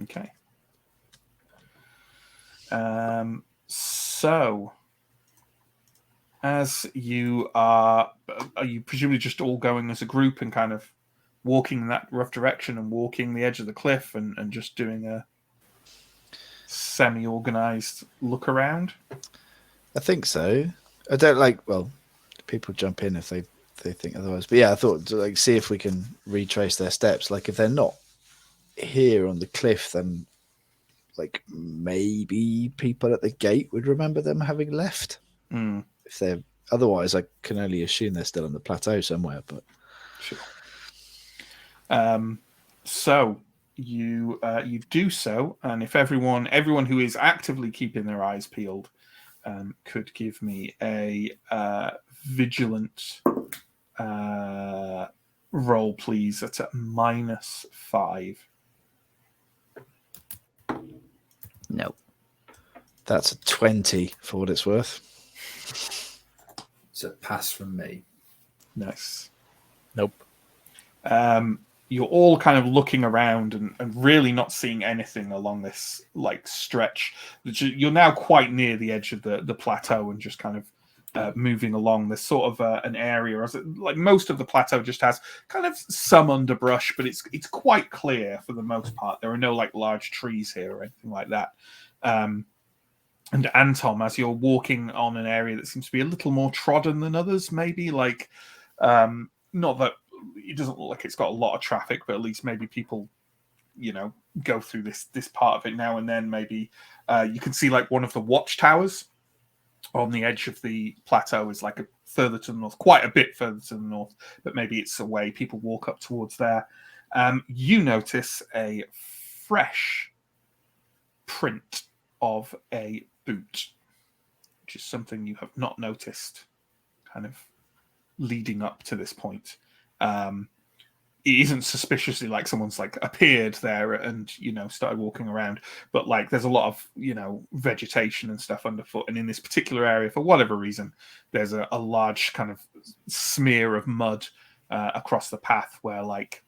Okay. So, as you are you presumably just all going as a group and kind of walking in that rough direction and walking the edge of the cliff and just doing a semi-organized look around? I think so. I don't people jump in if they think otherwise. But yeah, I thought to see if we can retrace their steps. Like if they're not here on the cliff, then maybe people at the gate would remember them having left. If they're otherwise, I can only assume they're still on the plateau somewhere. But sure. So you do so, and if everyone who is actively keeping their eyes peeled could give me a vigilant roll, please. That's at -5. No. That's a 20 for what it's worth. It's a pass from me. Nice. Nope. You're all kind of looking around and really not seeing anything along this stretch. You're now quite near the edge of the plateau and just kind of moving along. There's sort of an area, most of the plateau just has kind of some underbrush, but it's quite clear for the most part. There are no large trees here or anything like that. And Anton, as you're walking on an area that seems to be a little more trodden than others, maybe not that it doesn't look like it's got a lot of traffic, but at least maybe people, go through this part of it now and then. Maybe you can see one of the watchtowers on the edge of the plateau is like further to the north, quite a bit further to the north, but maybe it's away. People walk up towards there. You notice a fresh print of a boot, which is something you have not noticed kind of leading up to this point. It isn't suspiciously like someone's like appeared there and, you know, started walking around, but like there's a lot of, you know, vegetation and stuff underfoot. And in this particular area, for whatever reason, there's a large kind of smear of mud across the path where like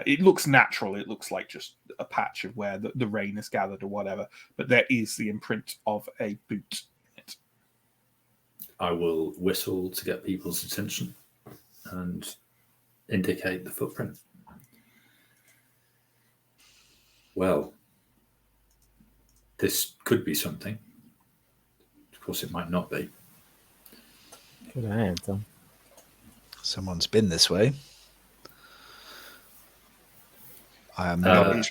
it looks natural. It looks like just a patch of where the rain has gathered or whatever, but there is the imprint of a boot in it. I will whistle to get people's attention and indicate the footprint. Well, this could be something. Of course, it might not be. Good eye, Tom. Someone's been this way. I am not.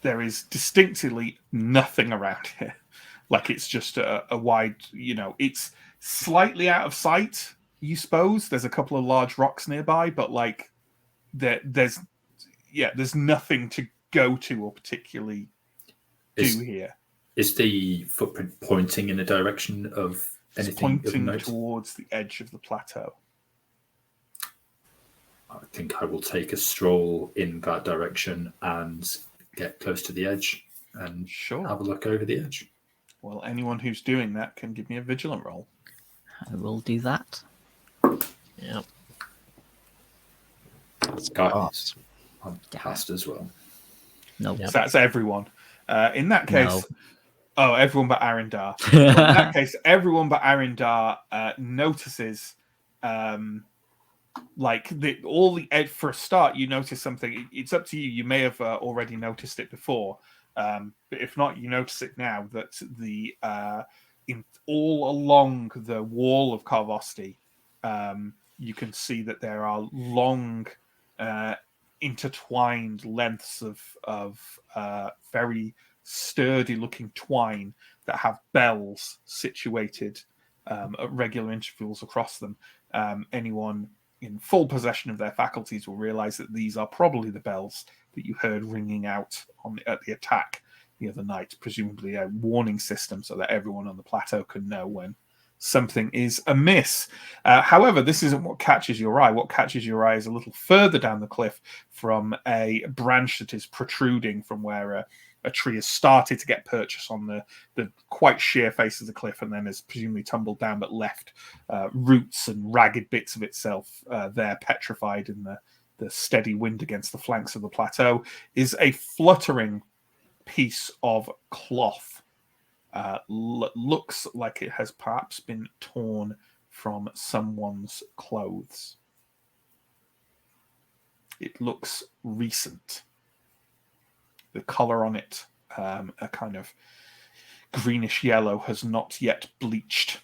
There is distinctly nothing around here. Like it's just a wide, you know, it's slightly out of sight, you suppose. There's a couple of large rocks nearby, but like there's nothing to go to or particularly do here. Is the footprint pointing in a direction of anything? It's pointing towards the edge of the plateau. I think I will take a stroll in that direction and get close to the edge and have a look over the edge. Well, anyone who's doing that can give me a vigilant roll. I will do that. Yeah. That's guidance. I'm passed as well. No. So that's everyone. In that case, everyone but Arindar. No. In that case, everyone but Arindar notices, for a start, you notice something. It's up to you. You may have already noticed it before, but if not, you notice it now. That the all along the wall of Karvosti, you can see that there are long, intertwined lengths of very sturdy-looking twine that have bells situated at regular intervals across them. Anyone in full possession of their faculties will realize that these are probably the bells that you heard ringing out at the attack the other night, presumably a warning system so that everyone on the plateau can know when something is amiss. However, this isn't what catches your eye. What catches your eye is a little further down the cliff from a branch that is protruding from where a tree has started to get purchase on the quite sheer face of the cliff and then has presumably tumbled down but left roots and ragged bits of itself there petrified in the steady wind against the flanks of the plateau, is a fluttering piece of cloth. Looks like it has perhaps been torn from someone's clothes. It looks recent. The color on it, a kind of greenish yellow, has not yet bleached.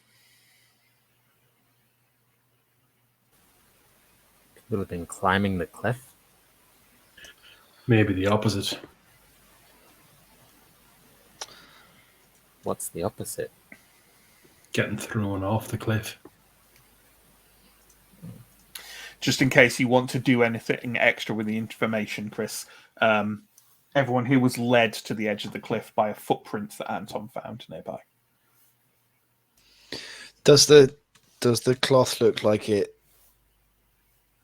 People have been climbing the cliff. Maybe the opposite. What's the opposite? Getting thrown off the cliff. Just in case you want to do anything extra with the information, Chris, everyone who was led to the edge of the cliff by a footprint that Anton found nearby. Does the cloth look like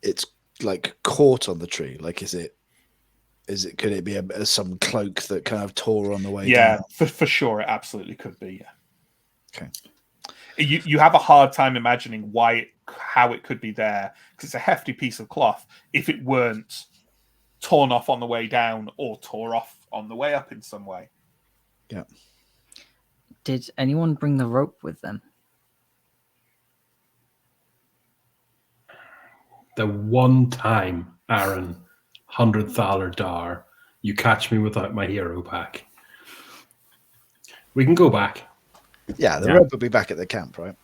it's like caught on the tree? Like could it be some cloak that kind of tore on the way down? For sure it absolutely could be. Okay. You have a hard time imagining how it could be there, because it's a hefty piece of cloth. If it weren't torn off on the way down or tore off on the way up in some way. Yeah. Did anyone bring the rope with them? The one time, Aaron, 100 Thaler Dar, you catch me without my hero pack. We can go back. Yeah, the rope will be back at the camp, right?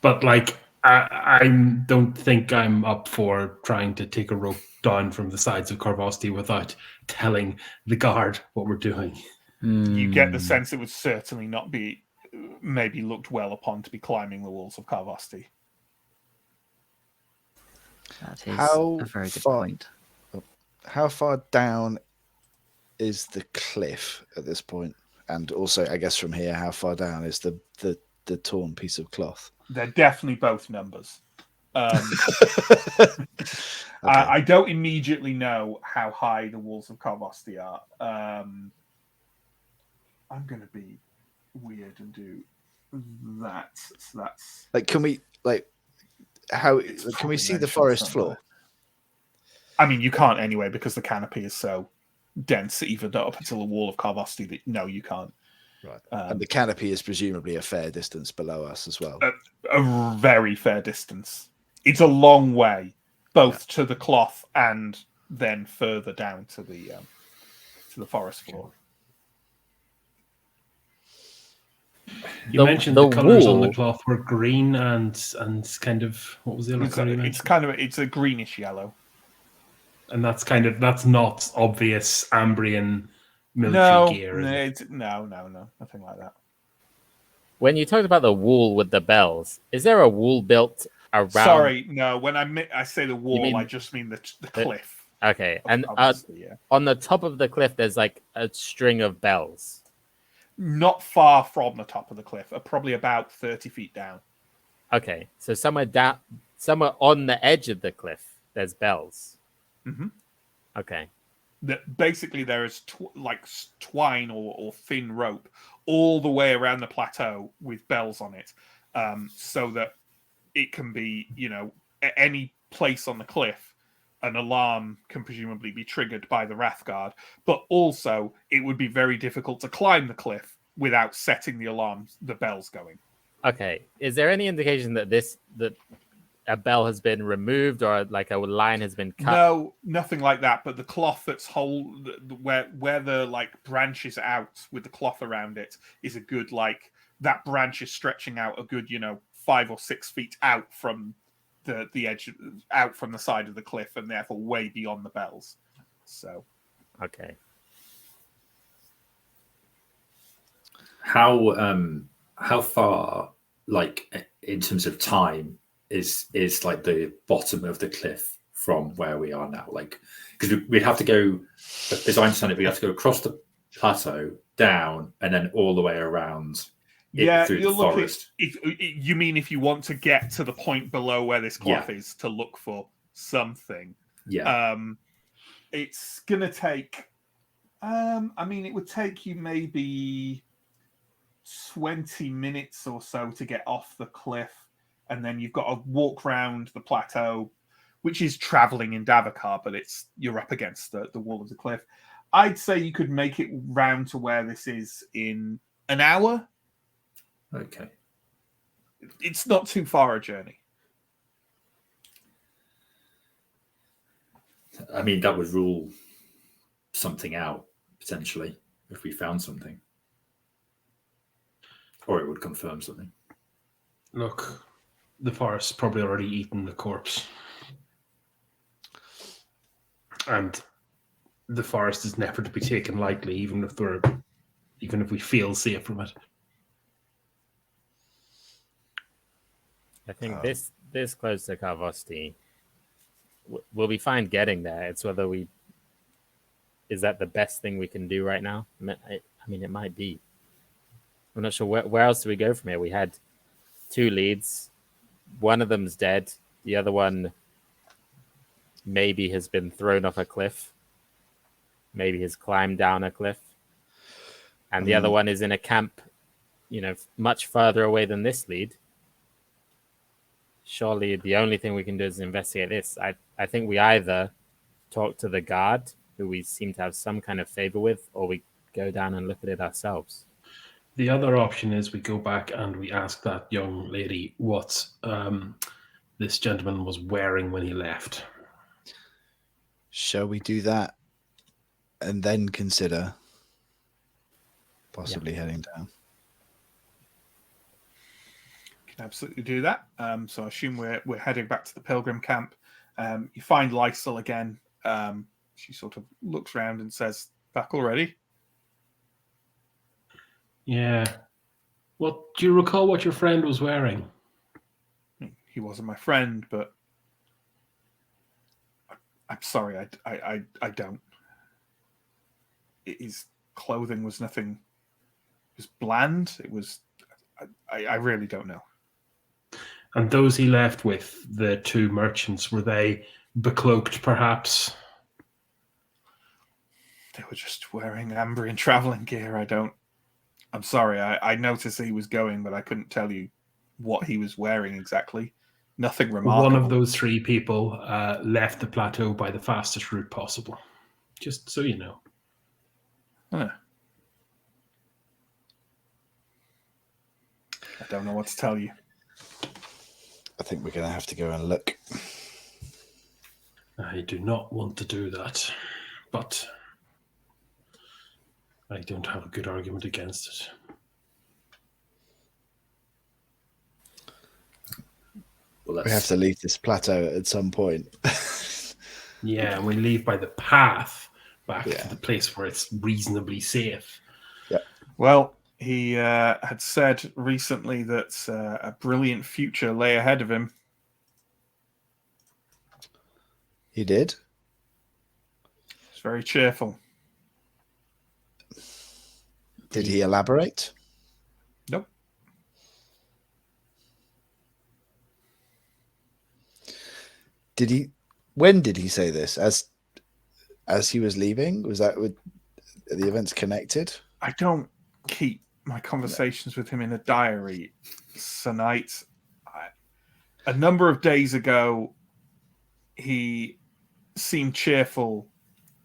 But like, I don't think I'm up for trying to take a rope down from the sides of Karvosti without telling the guard what we're doing. You get the sense it would certainly not be maybe looked well upon to be climbing the walls of Karvosti. That is a very good point. How far down is the cliff at this point? And also, I guess from here, how far down is the torn piece of cloth? They're definitely both numbers. Okay. I don't immediately know how high the walls of Karvosti are. I'm going to be weird and do that. So that's like, can we can we see the forest floor? I mean, you can't anyway because the canopy is so dense even up until the wall of Karvosti that no, you can't. Right. And the canopy is presumably a fair distance below us as well. A very fair distance. It's a long way, both to the cloth and then further down to the forest floor. You mentioned the colours on the cloth were green and kind of, what was the other colour you mentioned? It's a greenish yellow. And that's not obvious Ambrian military gear. No, nothing like that. When you talked about the wall with the bells, is there a wall built around? Sorry, no. When I say the wall, I just mean the cliff. Okay, and on the top of the cliff, there's like a string of bells. Not far from the top of the cliff, probably about 30 feet down. Okay, so somewhere on the edge of the cliff, there's bells. Mm-hmm. Okay. Basically, there is twine or thin rope all the way around the plateau with bells on it, so that it can be, at any place on the cliff, an alarm can presumably be triggered by the Wrathguard, but also it would be very difficult to climb the cliff without setting the bells going. Okay. Is there any indication that a bell has been removed or like a line has been cut? No, nothing like that. But the cloth that's where the branches out with the cloth around it is a good that branch is stretching out a good 5 or 6 feet out from the edge, out from the side of the cliff, and therefore way beyond the bells. So, okay. How far, in terms of time, is like the bottom of the cliff from where we are now? Because we'd have to go, as I understand it, we have to go across the plateau, down, and then all the way around. Through the forest. You mean if you want to get to the point below where this cloth is to look for something? Yeah. It's gonna take. It would take you maybe 20 minutes or so to get off the cliff, and then you've got to walk round the plateau, which is traveling in Davokar, but you're up against the wall of the cliff. I'd say you could make it round to where this is in an hour. Okay. It's not too far a journey. I mean, that would rule something out, potentially, if we found something. Or it would confirm something. Look, the forest's probably already eaten the corpse. And the forest is never to be taken lightly, even if we feel safe from it. I think this close to Karvosti, we'll be fine getting there. It's whether is that the best thing we can do right now? I mean, it might be. I'm not sure where else do we go from here. We had 2 leads. One of them's dead. The other one maybe has been thrown off a cliff. Maybe has climbed down a cliff. And the other one is in a camp, much further away than this lead. Surely the only thing we can do is investigate this. I think we either talk to the guard, who we seem to have some kind of favor with, or we go down and look at it ourselves. The other option is we go back and we ask that young lady what this gentleman was wearing when he left. Shall we do that and then consider possibly heading down? Can absolutely do that. So I assume we're heading back to the pilgrim camp. You find Lysel again. She sort of looks around and says, "Back already?" Yeah. What do you recall what your friend was wearing? He wasn't my friend, but I'm sorry, I don't. His clothing was nothing. It was bland. It was. I really don't know. And those he left with, the two merchants, were they becloaked, perhaps? They were just wearing Ambrian traveling gear. I'm sorry. I noticed he was going, but I couldn't tell you what he was wearing exactly. Nothing remarkable. One of those three people left the plateau by the fastest route possible. Just so you know. Huh. I don't know what to tell you. I think we're going to have to go and look. I do not want to do that, but I don't have a good argument against it. Well, we have to leave this plateau at some point. Yeah, and we leave by the path back to the place where it's reasonably safe. Yeah. Well, he had said recently that a brilliant future lay ahead of him. He did? He's very cheerful. Did he elaborate? Nope. Did he? When did he say this? As he was leaving? Was that with the events connected? I don't keep my conversations with him in a diary. Tonight, a number of days ago, he seemed cheerful.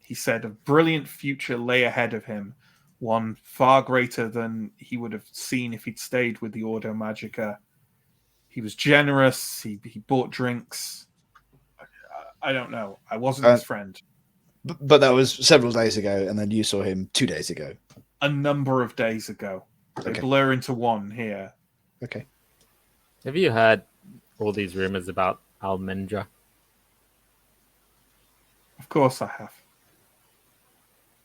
He said a brilliant future lay ahead of him, one far greater than he would have seen if he'd stayed with the Ordo Magica. He was generous. He bought drinks. I don't know. I wasn't his friend. But that was several days ago, and then you saw him 2 days ago. A number of days ago. They blur into one here. Okay. Have you heard all these rumors about Almendra? Of course I have.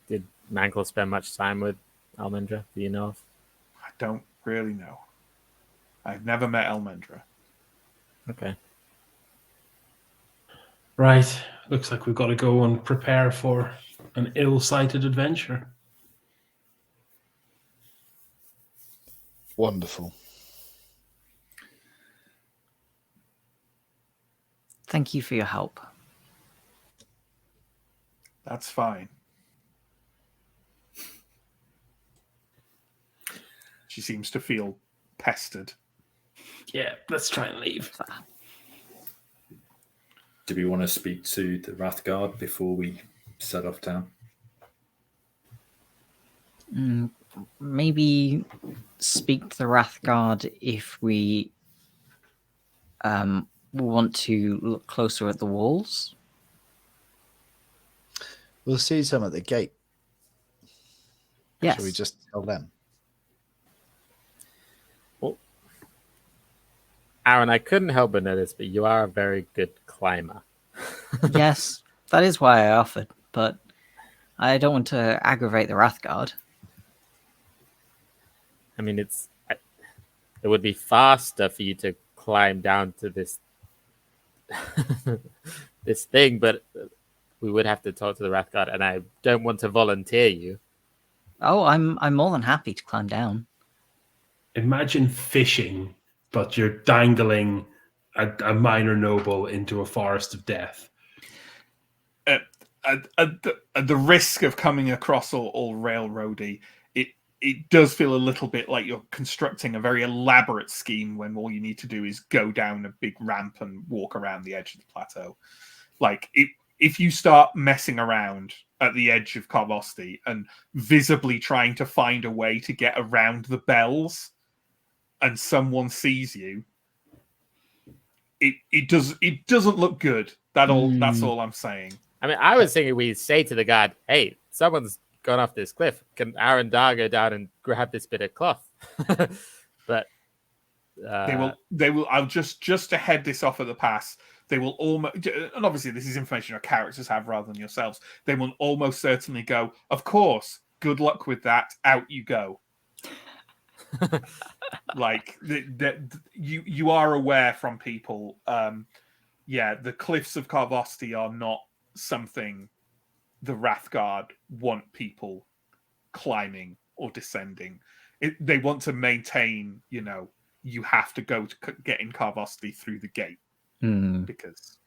Did Mankle spend much time with Almendra? Do you know of? I don't really know. I've never met Almendra. Okay. Right. Looks like we've got to go and prepare for an ill-sighted adventure. Wonderful. Thank you for your help. That's fine. She seems to feel pestered. Yeah, let's try and leave. Do we want to speak to the Wrathguard before we set off town? Maybe speak to the Wrathguard if we want to look closer at the walls. We'll see some at the gate. Yes. Shall we just tell them? Well, Aaron, I couldn't help but notice, but you are a very good climber. Yes, that is why I offered, but I don't want to aggravate the Wrathguard. I mean, it would be faster for you to climb down to this this thing, but we would have to talk to the Wrathguard, and I don't want to volunteer you. Oh, I'm more than happy to climb down. Imagine fishing, but you're dangling a minor noble into a forest of death. At the risk of coming across all railroady, it does feel a little bit like you're constructing a very elaborate scheme when all you need to do is go down a big ramp and walk around the edge of the plateau. Like, if you start messing around at the edge of Karvosti and visibly trying to find a way to get around the bells and someone sees you, it doesn't look good. That's all I'm saying. I mean, I was thinking we say to the guard, hey, someone's gone off this cliff. Can Aaron Dar go down and grab this bit of cloth? But they will. I'll just to head this off at the pass. They will almost, and obviously this is information our characters have rather than yourselves. They will almost certainly go, of course, good luck with that. Out you go. Like you are aware from people. The cliffs of Carvosti are not something the Wrathguard want people climbing or descending. They want to maintain, you have to go to get in Carvosti through the gate because,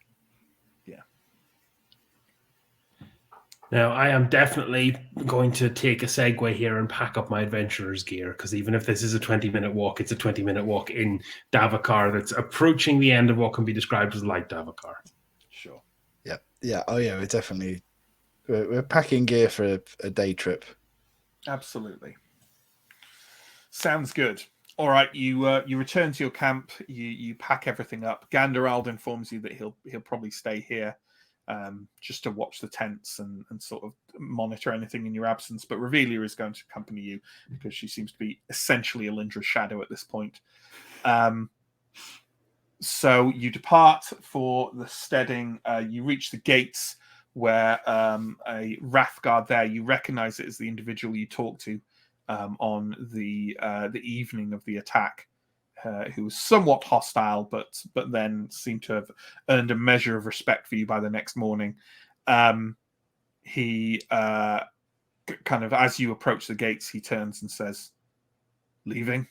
Now, I am definitely going to take a segue here and pack up my adventurer's gear, because even if this is a 20-minute walk, it's a 20-minute walk in Davokar that's approaching the end of what can be described as light Davokar. Sure. Yeah. Yeah. Oh, yeah. We're packing gear for a day trip. Absolutely. Sounds good. All right, you return to your camp. You pack everything up. Ganderald informs you that he'll probably stay here, just to watch the tents and sort of monitor anything in your absence. But Revelia is going to accompany you because she seems to be essentially Elindra's shadow at this point. So you depart for the steading. You reach the gates where a Wrathguard there. You recognize it as the individual you talked to on the evening of the attack, who was somewhat hostile, but then seemed to have earned a measure of respect for you by the next morning. He kind of, as you approach the gates, he turns and says, "Leaving?"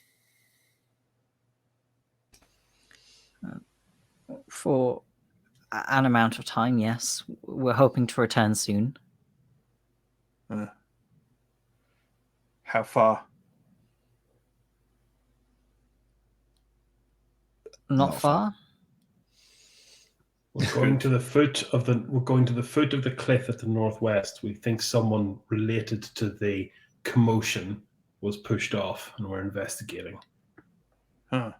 For an amount of time, yes. We're hoping to return soon. How far? Not far. We're going to the foot of the cliff at the northwest. We think someone related to the commotion was pushed off, and we're investigating. Huh.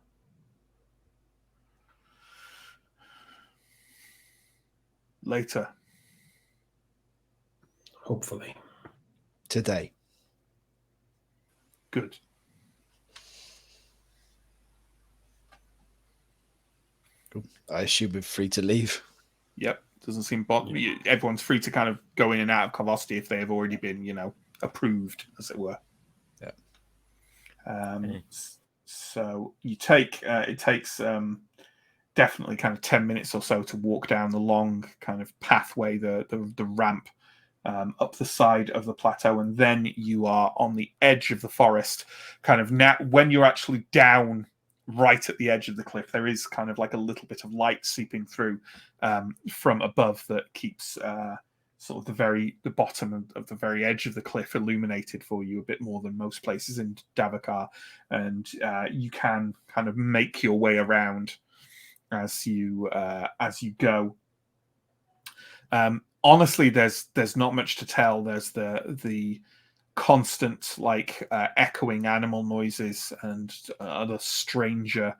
Later. Hopefully. Today. Good. I assume we're free to leave. Yep. Doesn't seem everyone's free to kind of go in and out of Carvosti if they have already been, approved, as it were. Yeah. So you take it takes definitely kind of 10 minutes or so to walk down the long kind of pathway, the ramp up the side of the plateau, and then you are on the edge of the forest. Kind of now, when you're actually down right at the edge of the cliff, there is kind of like a little bit of light seeping through from above that keeps sort of the bottom of the very edge of the cliff illuminated for you a bit more than most places in Davokar, and you can kind of make your way around as you go. Honestly, there's not much to tell. There's the constant echoing animal noises and other stranger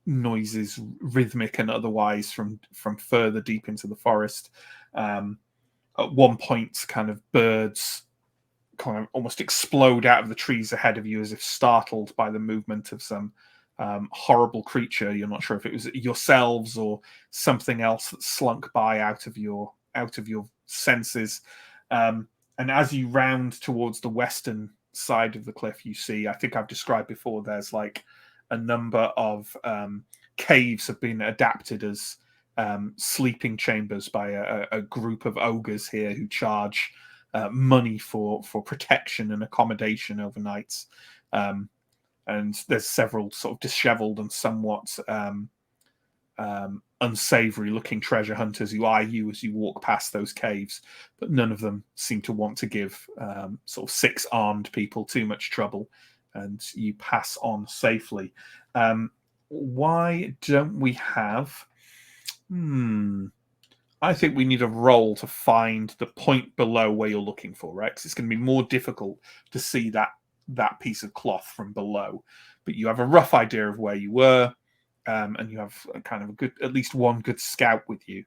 noises, rhythmic and otherwise, from further deep into the forest. At one point, kind of birds kind of almost explode out of the trees ahead of you as if startled by the movement of some horrible creature. You're not sure if it was yourselves or something else that slunk by out of your senses. And as you round towards the western side of the cliff, you see, I think I've described before, there's like a number of caves have been adapted as sleeping chambers by a group of ogres here who charge money for protection and accommodation overnights. And there's several sort of disheveled and somewhat unsavory looking treasure hunters who eye you as you walk past those caves, but none of them seem to want to give sort of 6 armed people too much trouble, and you pass on safely. Why don't we have... I think we need a roll to find the point below where you're looking for, right? Because it's going to be more difficult to see that piece of cloth from below, but you have a rough idea of where you were, and you have a kind of at least one good scout with you.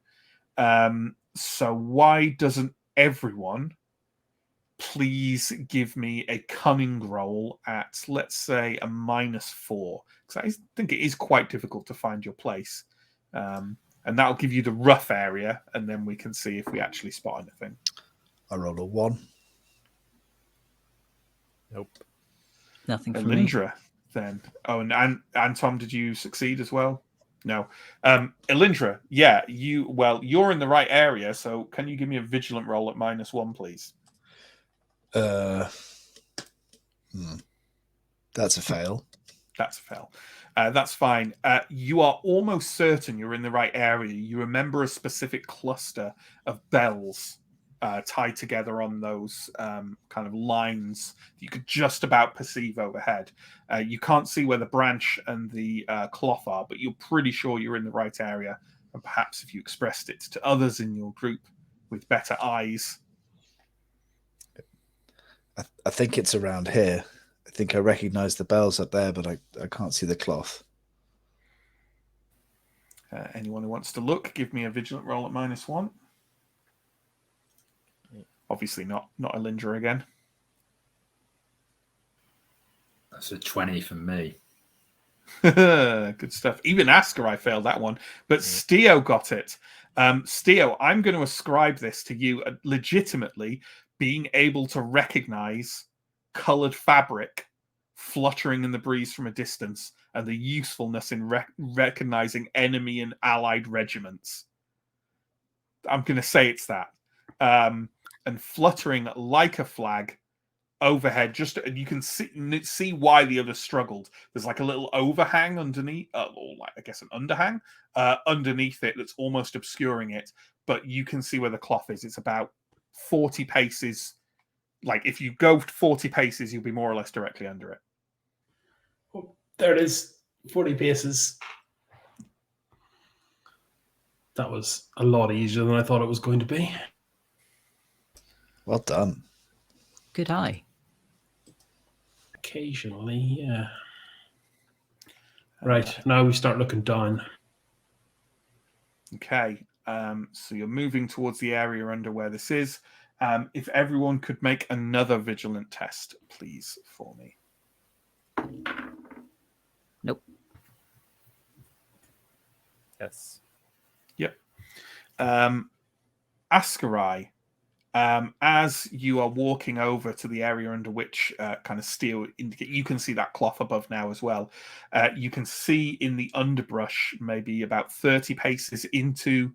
So why doesn't everyone please give me a cunning roll at, let's say, a -4, because I think it is quite difficult to find your place, and that'll give you the rough area, and then we can see if we actually spot anything. I rolled a 1. Nope. Nothing from me. Elindra, then. Oh, and Tom, did you succeed as well? No. Elindra, yeah, you're in the right area, so can you give me a vigilant roll at -1, please? That's a fail. That's a fail. That's fine. You are almost certain you're in the right area. You remember a specific cluster of bells tied together on those kind of lines that you could just about perceive overhead. You can't see where the branch and the cloth are, but you're pretty sure you're in the right area. And perhaps if you expressed it to others in your group with better eyes. I think it's around here. I think I recognize the bells up there, but I can't see the cloth. Anyone who wants to look, give me a vigilant roll at -1. Obviously not Elindra again. That's a 20 from me. Good stuff. Even Askarai failed that one, but Steo got it. Steo, I'm going to ascribe this to you legitimately being able to recognize colored fabric fluttering in the breeze from a distance and the usefulness in recognizing enemy and allied regiments. I'm going to say it's that. And fluttering like a flag overhead, just you can see why the others struggled. There's like a little overhang underneath, or like, I guess an underhang underneath it that's almost obscuring it, but you can see where the cloth is. It's about 40 paces. Like if you go 40 paces, you'll be more or less directly under it. Oh, there it is, 40 paces. That was a lot easier than I thought it was going to be. Well done. Good eye. Occasionally, yeah. Right, now we start looking down. Okay, so you're moving towards the area under where this is. If everyone could make another vigilant test, please, for me. Nope. Yes. Yep. Askarai, as you are walking over to the area under which kind of steel indicate, you can see that cloth above now as well. You can see in the underbrush, maybe about 30 paces into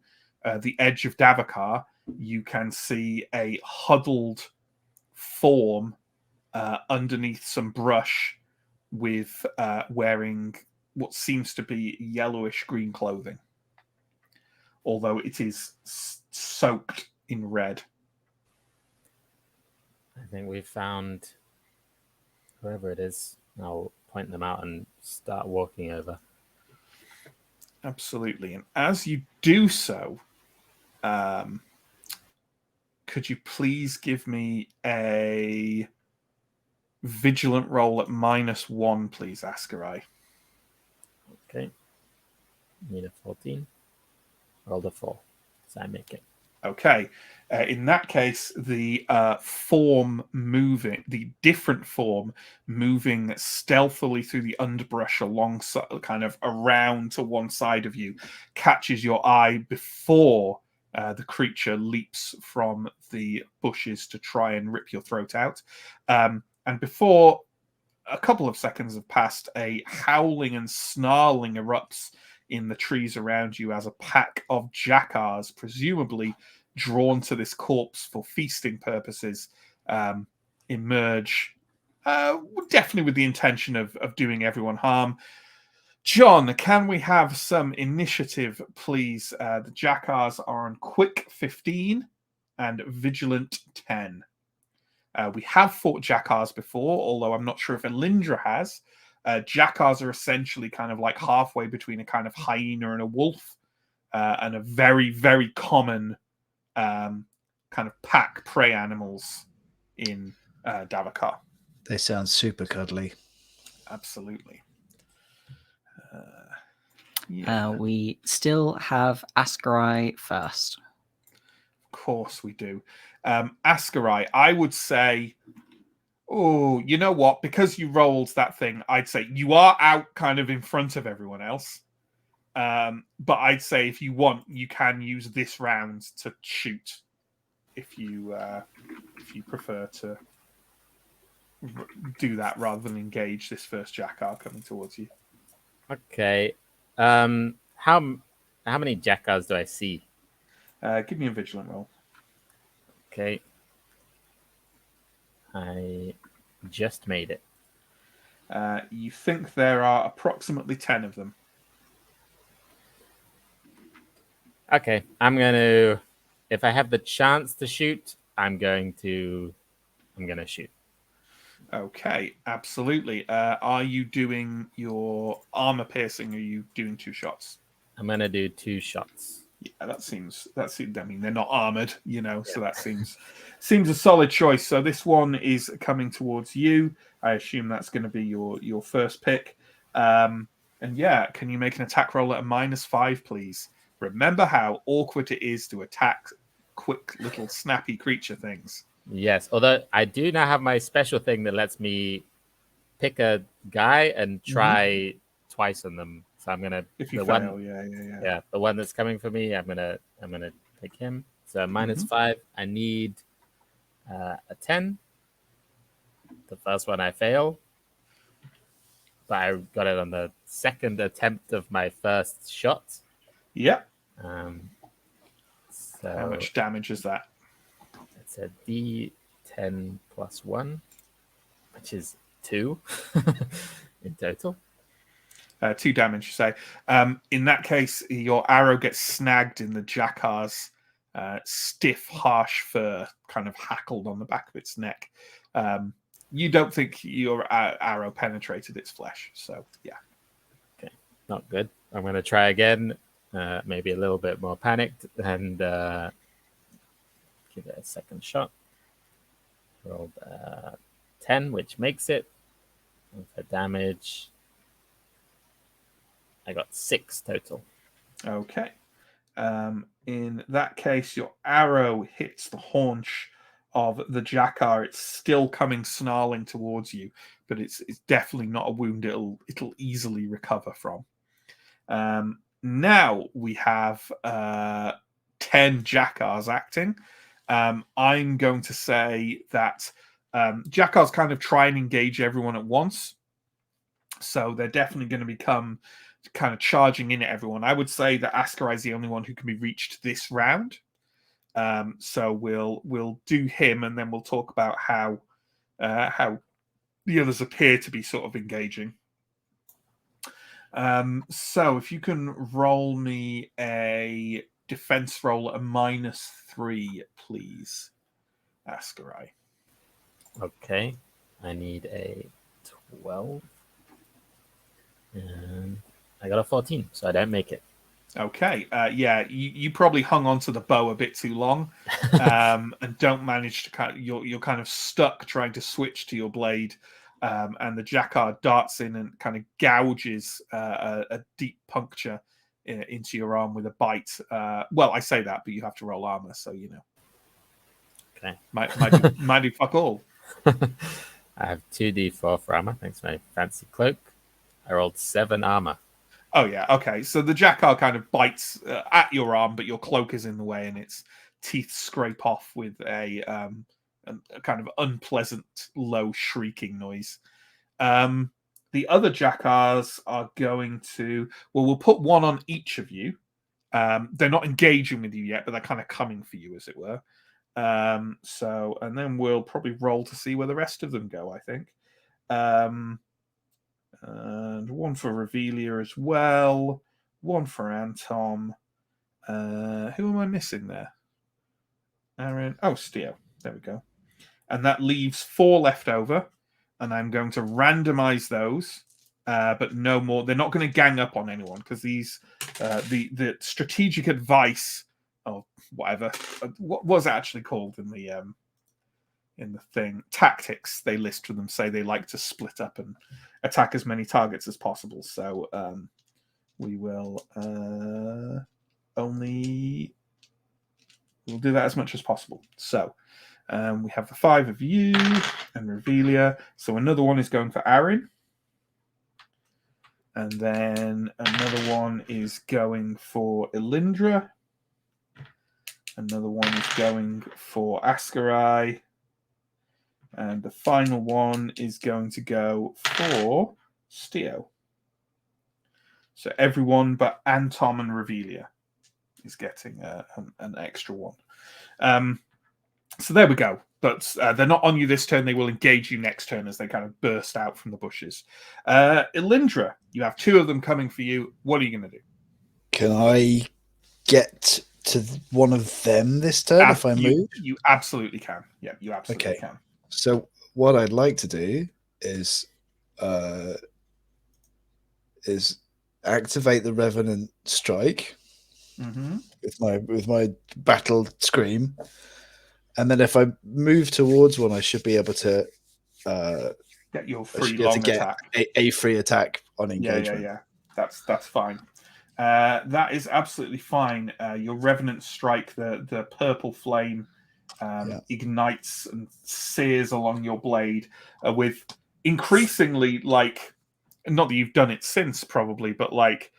the edge of Davakar, you can see a huddled form underneath some brush with wearing what seems to be yellowish green clothing, although it is soaked in red. I think we found whoever it is. I'll point them out and start walking over. Absolutely. And as you do so, could you please give me a vigilant roll at -1, please, Askarai? Okay. Need a 14. Rolled a 4. So I make it. Okay. In that case, the different form moving stealthily through the underbrush alongside, kind of around to one side of you, catches your eye before the creature leaps from the bushes to try and rip your throat out. And before a couple of seconds have passed, a howling and snarling erupts in the trees around you as a pack of jackars, presumably drawn to this corpse for feasting purposes, emerge, definitely with the intention of doing everyone harm. John, can we have some initiative, please? The jackars are on quick 15 and vigilant 10. We have fought jackars before, although I'm not sure if Elindra has. Jackars are essentially kind of like halfway between a kind of hyena and a wolf, and a very, very common kind of pack prey animals in Davakar. They sound super cuddly. Absolutely. We still have Askarai first. Of course we do. Askarai, I would say, oh, you know what? Because you rolled that thing, I'd say you are out kind of in front of everyone else. But I'd say if you want, you can use this round to shoot if you prefer to. do that rather than engage this first Jackar coming towards you. Okay. How many Jackars do I see? Give me a vigilant roll. Okay. I just made it. You think there are approximately 10 of them. Okay, I'm gonna. If I have the chance to shoot, I'm gonna shoot. Okay, absolutely. Are you doing your armor piercing? Or are you doing 2 shots? I'm gonna do 2 shots. Yeah, that seems. I mean, they're not armored, so that seems a solid choice. So this one is coming towards you. I assume that's going to be your first pick. And yeah, can you make an attack roll at a -5, please? Remember how awkward it is to attack quick little snappy creature things. Yes, although I do now have my special thing that lets me pick a guy and try twice on them. So I'm gonna if you fail, yeah. The one that's coming for me, I'm gonna pick him. So -5. I need a 10. The first one I fail, but I got it on the second attempt of my first shot. Yep. So how much damage is that? It's a D10 plus 1, which is 2 in total. 2 damage, you say. In that case, your arrow gets snagged in the Jackar's stiff, harsh fur, kind of hackled on the back of its neck. You don't think your arrow penetrated its flesh, so yeah. Okay, not good. I'm going to try again, maybe a little bit more panicked, and give it a second shot. Rolled 10, which makes it. And for damage, I got 6 total. Okay. In that case, your arrow hits the haunch of the Jackar. It's still coming snarling towards you, but it's definitely not a wound it'll easily recover from. Now we have 10 Jackars acting. I'm going to say that Jackars kind of try and engage everyone at once. So they're definitely going to become kind of charging in at everyone. I would say that Askarai is the only one who can be reached this round. So we'll do him, and then we'll talk about how the others appear to be sort of engaging. So if you can roll me a defense roll at a -3, please, Askarai. Okay, I need a 12. And I got a 14, so I don't make it. Okay, yeah, you probably hung onto the bow a bit too long, and don't manage to you're kind of stuck trying to switch to your blade, and the Jackar darts in and kind of gouges a deep puncture into your arm with a bite. Well, I say that, but you have to roll armor, so you know. Okay, might do fuck all. I have 2d4 for armor, thanks to my fancy cloak. I rolled 7 armor. Oh, yeah. Okay. So the Jackar kind of bites at your arm, but your cloak is in the way and its teeth scrape off with a kind of unpleasant, low shrieking noise. The other Jackars are going to... Well, we'll put one on each of you. They're not engaging with you yet, but they're kind of coming for you, as it were. And then we'll probably roll to see where the rest of them go, I think. And one for Revelia as well. One for Anton. Who am I missing there? Aaron. Oh, Steo. There we go. And that leaves 4 left over. And I'm going to randomize those. But no more. They're not going to gang up on anyone because these, the strategic advice, or whatever, what was it actually called in the thing? Tactics they list for them say they like to split up and attack as many targets as possible. So we will we'll do that as much as possible. So we have the 5 of you and Revelia. So another one is going for Aaron. And then another one is going for Elindra. Another one is going for Askarai. And the final one is going to go for Steo. So everyone but Antom and Revelia is getting an extra one. So there we go. But they're not on you this turn. They will engage you next turn as they kind of burst out from the bushes. Elindra, you have 2 of them coming for you. What are you going to do? Can I get to one of them this turn if I move? You absolutely can. Yeah, you absolutely can. So what I'd like to do is activate the Revenant Strike with my battle scream, and then if I move towards one, I should be able to get your free long attack. A free attack on engagement. Yeah. That's fine. That is absolutely fine. Your Revenant Strike, the purple flame ignites and sears along your blade with increasingly, like, not that you've done it since probably, but like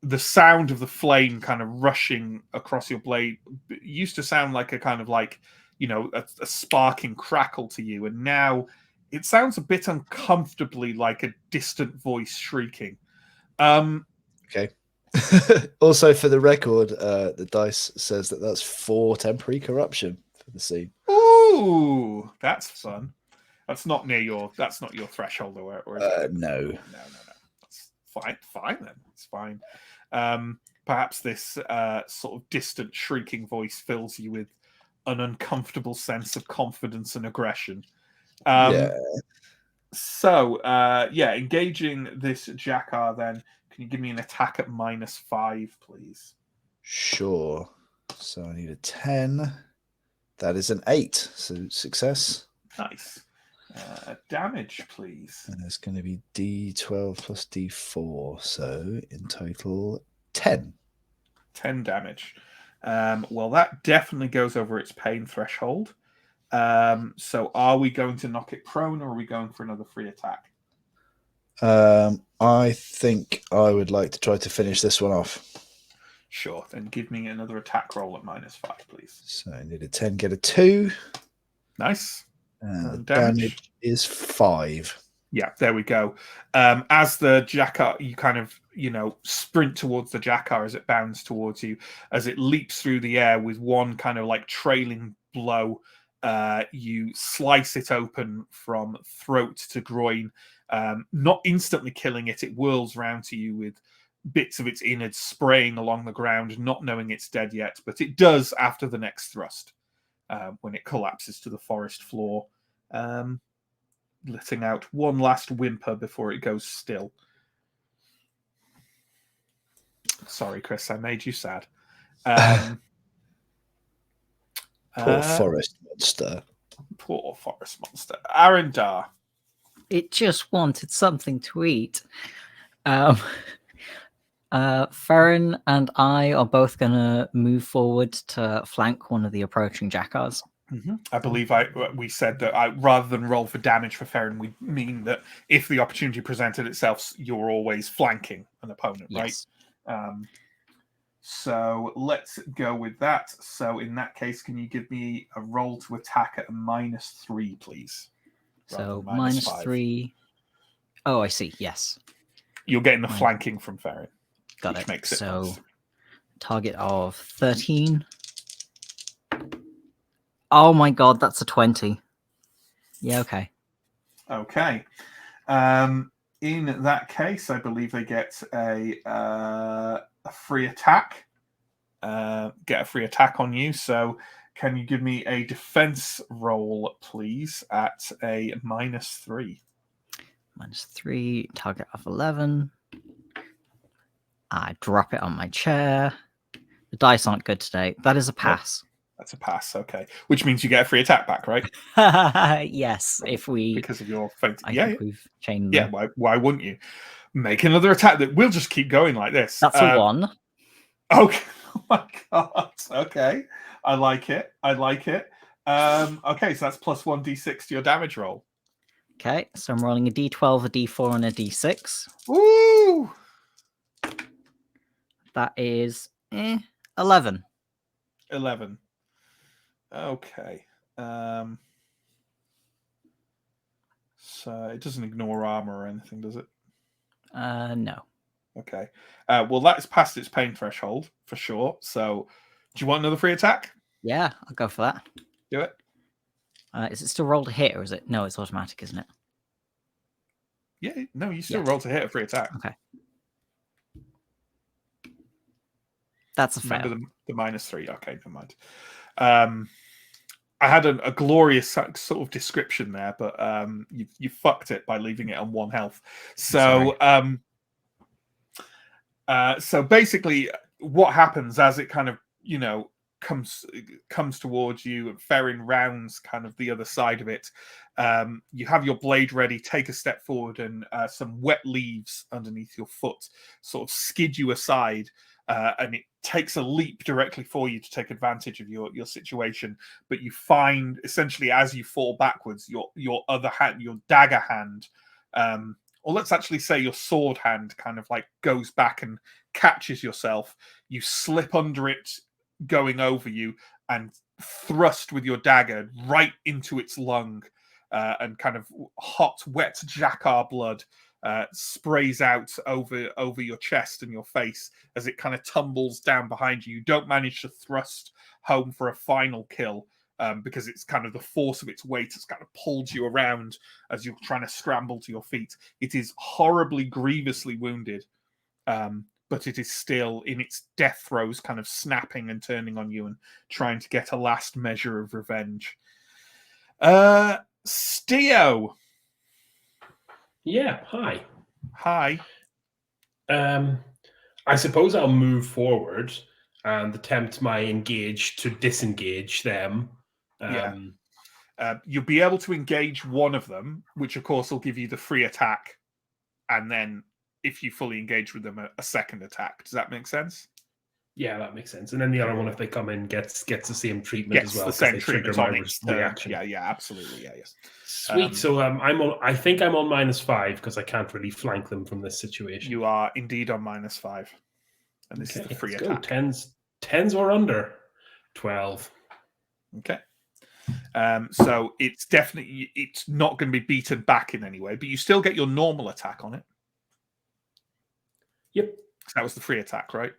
the sound of the flame kind of rushing across your blade used to sound like a kind of like, you know, a sparking crackle to you, and now it sounds a bit uncomfortably like a distant voice shrieking. Okay. Also, for the record, the dice says that's 4 temporary corruption for the scene. Ooh, that's fun. That's not your threshold, or is it? No. That's fine then. It's fine. Perhaps this sort of distant shrieking voice fills you with an uncomfortable sense of confidence and aggression. So, engaging this Jakar then. Can you give me an attack at -5, please? Sure. So I need a 10. That is an 8. So success. Nice. Damage, please. And it's going to be D12 plus D4. So in total, 10. 10 damage. Well, that definitely goes over its pain threshold. So are we going to knock it prone, or are we going for another free attack? I think I would like to try to finish this one off. Sure. Then give me another attack roll at -5, please. So I need a 10, get a 2. Nice. Damage is 5. Yeah, there we go. As the Jakar, you kind of, sprint towards the Jakar as it bounds towards you, as it leaps through the air with one kind of like trailing blow. You slice it open from throat to groin, not instantly killing it. It whirls round to you with bits of its innards spraying along the ground, not knowing it's dead yet, but it does after the next thrust, when it collapses to the forest floor, letting out one last whimper before it goes still. Sorry, Chris, I made you sad. Poor forest monster. Poor forest monster. Arendar. It just wanted something to eat. Farron and I are both going to move forward to flank one of the approaching Jakars. Mm-hmm. I believe we said that rather than roll for damage for Farron, we mean that if the opportunity presented itself, you're always flanking an opponent, yes. Right? So let's go with that. So in that case, can you give me a roll to attack at a -3, please? So -3. Oh, I see. Yes. You're getting the flanking from Farron. Got it. Makes it so target of 13. Oh my god, that's a 20. Yeah, okay. Okay. In that case, I believe they get a free attack. Get a free attack on you. So can you give me a defense roll, please, at a -3? -3, target of 11. I drop it on my chair. The dice aren't good today. That is a pass. That's a pass, okay. Which means you get a free attack back, right? Yes, if we... Because of your feint. I think we've chained them. Yeah, why wouldn't you? Make another attack. That we'll just keep going like this. That's a 1. Okay. Oh my god. Okay. I like it. Okay, so that's +1 d6 to your damage roll. Okay, so I'm rolling a d12, a d4, and a d6. Woo! That is 11. 11. Okay. It doesn't ignore armor or anything, does it? No. Okay. Well, that's past its pain threshold for sure. So, do you want another free attack? Yeah, I'll go for that. Do it. Is it still roll to hit, or is it? No, it's automatic, isn't it? Yeah. No, you still roll to hit a free attack. Okay. That's a fail. Remember the -3. Okay, never mind. I had a glorious sort of description there, but you fucked it by leaving it on 1 health. So, so basically, what happens as it kind of comes towards you and ferrying rounds kind of the other side of it, you have your blade ready, take a step forward, and some wet leaves underneath your foot sort of skid you aside, and it takes a leap directly for you to take advantage of your situation. But you find, essentially, as you fall backwards, your other hand, your dagger hand, or let's actually say your sword hand, kind of like goes back and catches yourself. You slip under it, going over you, and thrust with your dagger right into its lung, and kind of hot, wet jackar blood sprays out over your chest and your face as it kind of tumbles down behind you. You don't manage to thrust home for a final kill, because it's kind of the force of its weight has kind of pulled you around as you're trying to scramble to your feet. It is horribly, grievously wounded, but it is still in its death throes, kind of snapping and turning on you and trying to get a last measure of revenge. Steo. Yeah, hi. Hi. I suppose I'll move forward and attempt my engage to disengage them. You'll be able to engage one of them, which of course will give you the free attack, and then if you fully engage with them, a second attack. Does that make sense? Yeah, that makes sense. And then the other one, if they come in, gets the same treatment as well. The same treatment on its reaction. Yeah, absolutely. Yeah, yes. Sweet. So I think I'm on -5 because I can't really flank them from this situation. You are indeed on -5, and this is the free attack. Tens or under 12. Okay. So it's not going to be beaten back in any way, but you still get your normal attack on it. Yep. That was the free attack, right?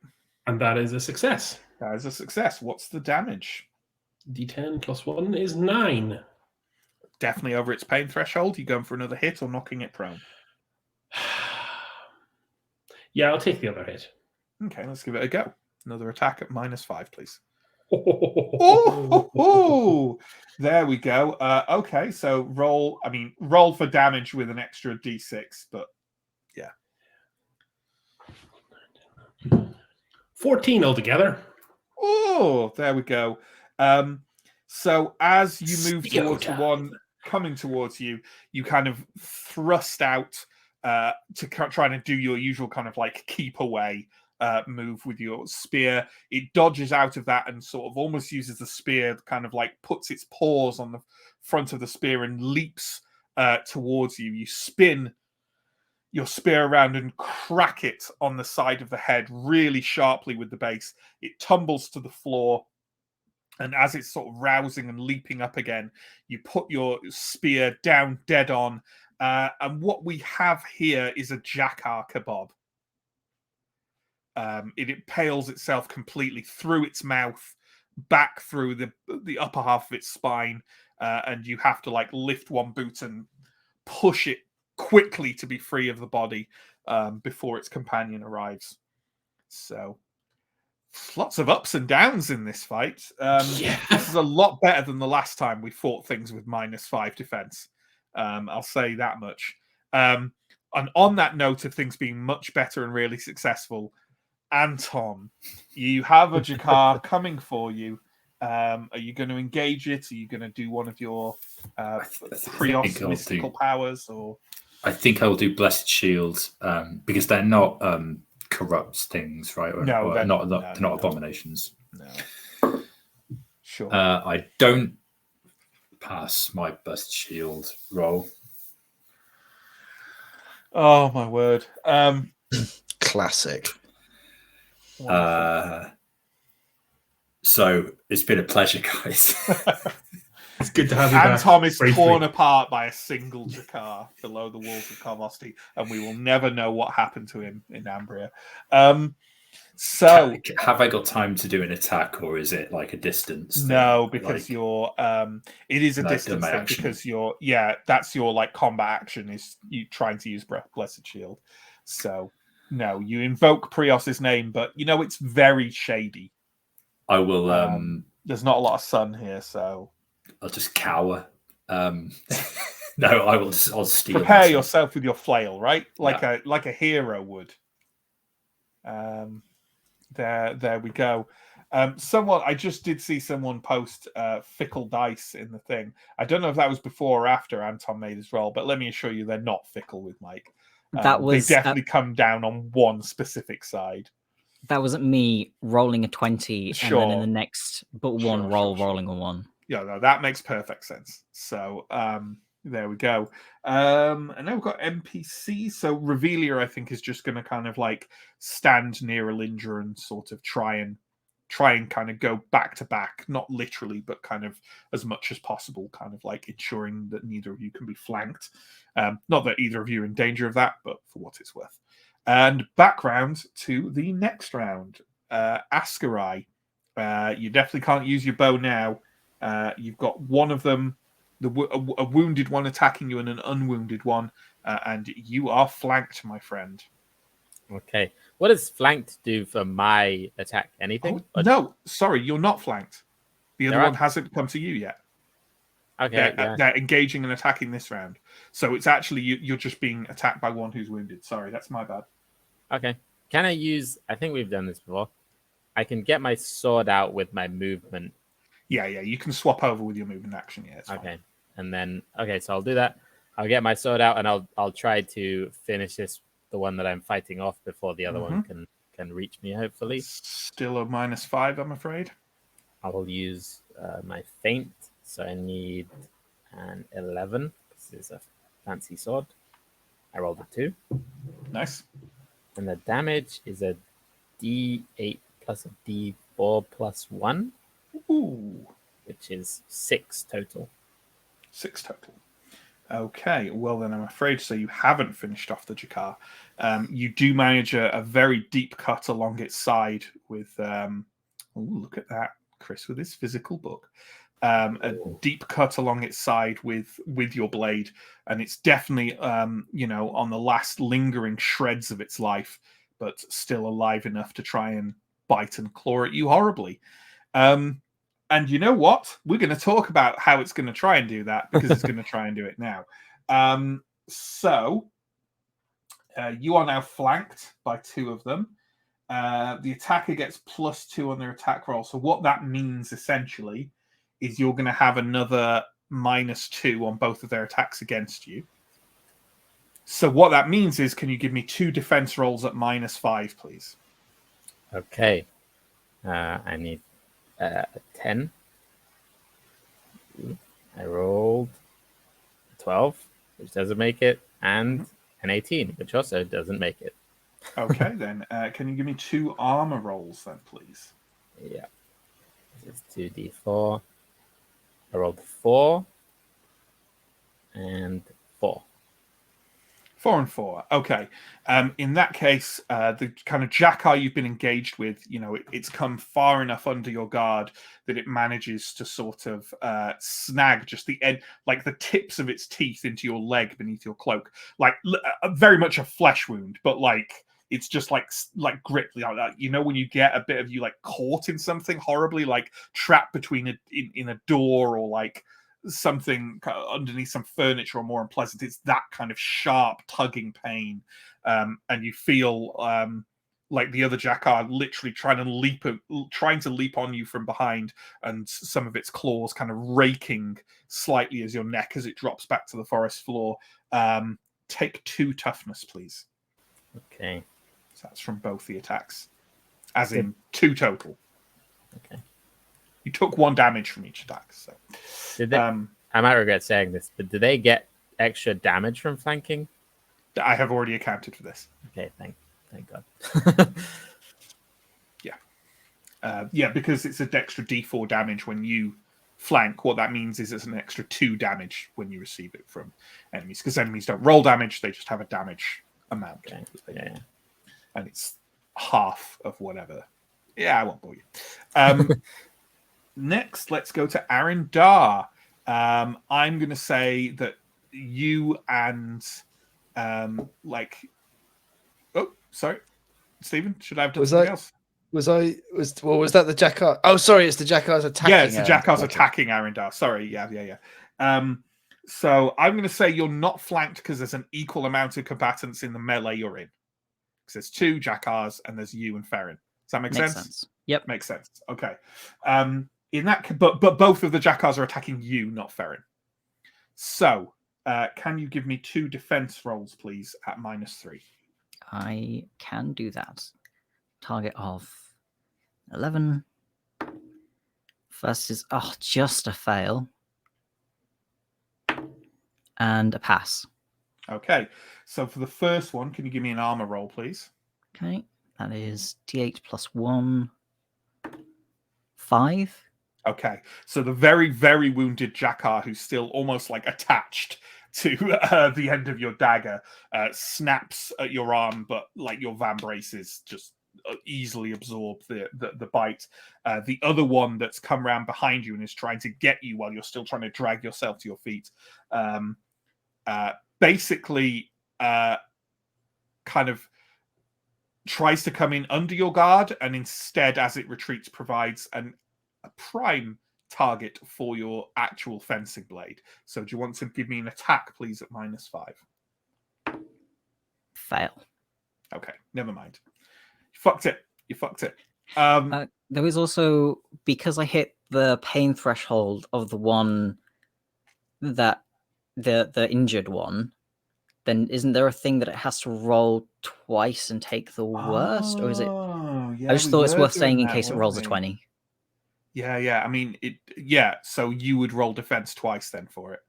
And that is a success. That is a success. What's the damage? D10 + 1 is 9. Definitely over its pain threshold. You going for another hit or knocking it prone? Yeah, I'll take the other hit. Okay, let's give it a go. Another attack at -5, please. There we go. Okay, so roll for damage with an extra D6, but yeah. 14 altogether. Oh, there we go. So as you move towards the one coming towards you, you kind of thrust out to try to do your usual kind of like keep away move with your spear. It dodges out of that and sort of almost uses the spear, kind of like puts its paws on the front of the spear and leaps towards you. You spin your spear around and crack it on the side of the head really sharply with the base. It tumbles to the floor, and as it's sort of rousing and leaping up again, you put your spear down dead on, and what we have here is a jackar kebab. It impales itself completely through its mouth, back through the upper half of its spine, and you have to like lift one boot and push it quickly to be free of the body before its companion arrives. So lots of ups and downs in this fight. This is a lot better than the last time we fought things with -5 defense. I'll say that much. And on that note of things being much better and really successful, Anton, you have a jackar coming for you. Are you going to engage it? Are you going to do one of your Prios mystical powers? Or I think I'll do Blessed Shield, because they're not corrupt things, right? They're not abominations. No. Sure. I don't pass my Blessed Shield roll. Oh my word! Classic. So it's been a pleasure, guys. It's good to have you And back. Tom is briefly. torn apart by a single Jakar below the walls of Carvosti, and we will never know what happened to him in Ambria. So, have I got time to do an attack, or is it like a distance thing? No, because you're. It is a distance thing action. because that's your like combat action is you trying to use Blessed Shield. So no, you invoke Prios's name, but it's very shady. I will. There's not a lot of sun here, so I'll just cower. No, I will. I'll steal. Prepare yourself with your flail, right? Like a hero would. There we go. I just did see someone post fickle dice in the thing. I don't know if that was before or after Anton made his roll, but let me assure you, they're not fickle with Mike. They definitely come down on one specific side. That wasn't me rolling a 20 and then in the next one rolling a 1. Yeah, no, that makes perfect sense. So there we go. And now we've got NPC. So Revelia, I think, is just going to kind of like stand near Alindra and sort of try and kind of go back to back, not literally, but kind of as much as possible, kind of like ensuring that neither of you can be flanked. Not that either of you are in danger of that, but for what it's worth. And background to the next round. Askarai. You definitely can't use your bow now. You've got one of them, a wounded one attacking you and an unwounded one, and you are flanked, my friend. Okay. What does flanked do for my attack? Anything? No, sorry, you're not flanked. The other one hasn't come to you yet. Okay. They're engaging and attacking this round. So it's actually you're just being attacked by one who's wounded. Sorry, that's my bad. Okay. Can I use... I think we've done this before. I can get my sword out with my movement. Yeah, you can swap over with your movement action. Yeah, it's okay. Fine. And then... Okay, so I'll do that. I'll get my sword out and I'll try to finish this, the one that I'm fighting off before the other one can reach me, hopefully. Still a -5, I'm afraid. I will use my feint. So I need an 11. This is a fancy sword. I rolled a 2. Nice. And the damage is a D8 plus a D4 plus 1. Ooh. Which is 6 total. 6 total. Okay, well then I'm afraid so you haven't finished off the Jakar. You do manage a very deep cut along its side with... look at that, Chris, with his physical book. A deep cut along its side with your blade, and it's definitely on the last lingering shreds of its life, but still alive enough to try and bite and claw at you horribly. And you know what? We're going to talk about how it's going to try and do that, because it's going to try and do it now. So you are now flanked by 2 of them. The attacker gets +2 on their attack roll. So what that means essentially is you're going to have another -2 on both of their attacks against you. So what that means is, can you give me 2 defense rolls at -5, please? Okay. I need a 10. I rolled 12, which doesn't make it, and an 18, which also doesn't make it. Okay, then. Can you give me 2 armor rolls then, please? Yeah. This is 2d4. I rolled 4 and 4. 4 and 4. Okay. In that case, the kind of Jakar you've been engaged with, it's come far enough under your guard that it manages to sort of snag just the end, like the tips of its teeth into your leg beneath your cloak. Like very much a flesh wound, but like it's just like grip. When you get a bit of you like caught in something horribly, like trapped between in a door or like something underneath some furniture or more unpleasant. It's that kind of sharp tugging pain, and you feel like the other Jakar literally trying to leap on you from behind, and some of its claws kind of raking slightly as your neck as it drops back to the forest floor. Take 2 toughness, please. Okay. So that's from both the attacks, as in 2 total. Okay. You took 1 damage from each attack. So, did they, I might regret saying this, but do they get extra damage from flanking? I have already accounted for this. Okay, thank God. Yeah, because it's an extra D4 damage when you flank, what that means is it's an extra 2 damage when you receive it from enemies, because enemies don't roll damage, they just have a damage amount. Okay. Yeah. And it's half of whatever. Yeah, I won't bore you. Next, let's go to Arendar. I'm going to say that you and oh, sorry, Stephen, should I have done something else? Was that the Jackar? Oh, sorry, it's the Jackars attacking. Yeah, it's the Jackars attacking Arendar. Sorry, yeah. So I'm going to say you're not flanked because there's an equal amount of combatants in the melee you're in. Because there's 2 Jackars and there's you and Ferrin. Does that make sense? Yep, makes sense. Okay. In that, but both of the Jackars are attacking you, not Ferrin. So, can you give me 2 defense rolls, please, at -3? I can do that. Target of 11. First is just a fail. And a pass. Okay. So for the first one, can you give me an armor roll, please? Okay. That is D8 plus 1. 5. Okay. So the very, very wounded Jackar, who's still almost like attached to the end of your dagger, snaps at your arm, but like your vambraces just easily absorb the bite. The other one that's come around behind you and is trying to get you while you're still trying to drag yourself to your feet, basically kind of tries to come in under your guard, and instead, as it retreats, provides a prime target for your actual fencing blade. So do you want to give me an attack, please, at -5? Fail. Okay, never mind. You fucked it. There was also, because I hit the pain threshold of the one that the injured one, then isn't there a thing that it has to roll twice and take the worst? Or is it? Yeah, I just thought it's worth saying in case it rolls a 20. Yeah. I mean, so you would roll defense twice then for it.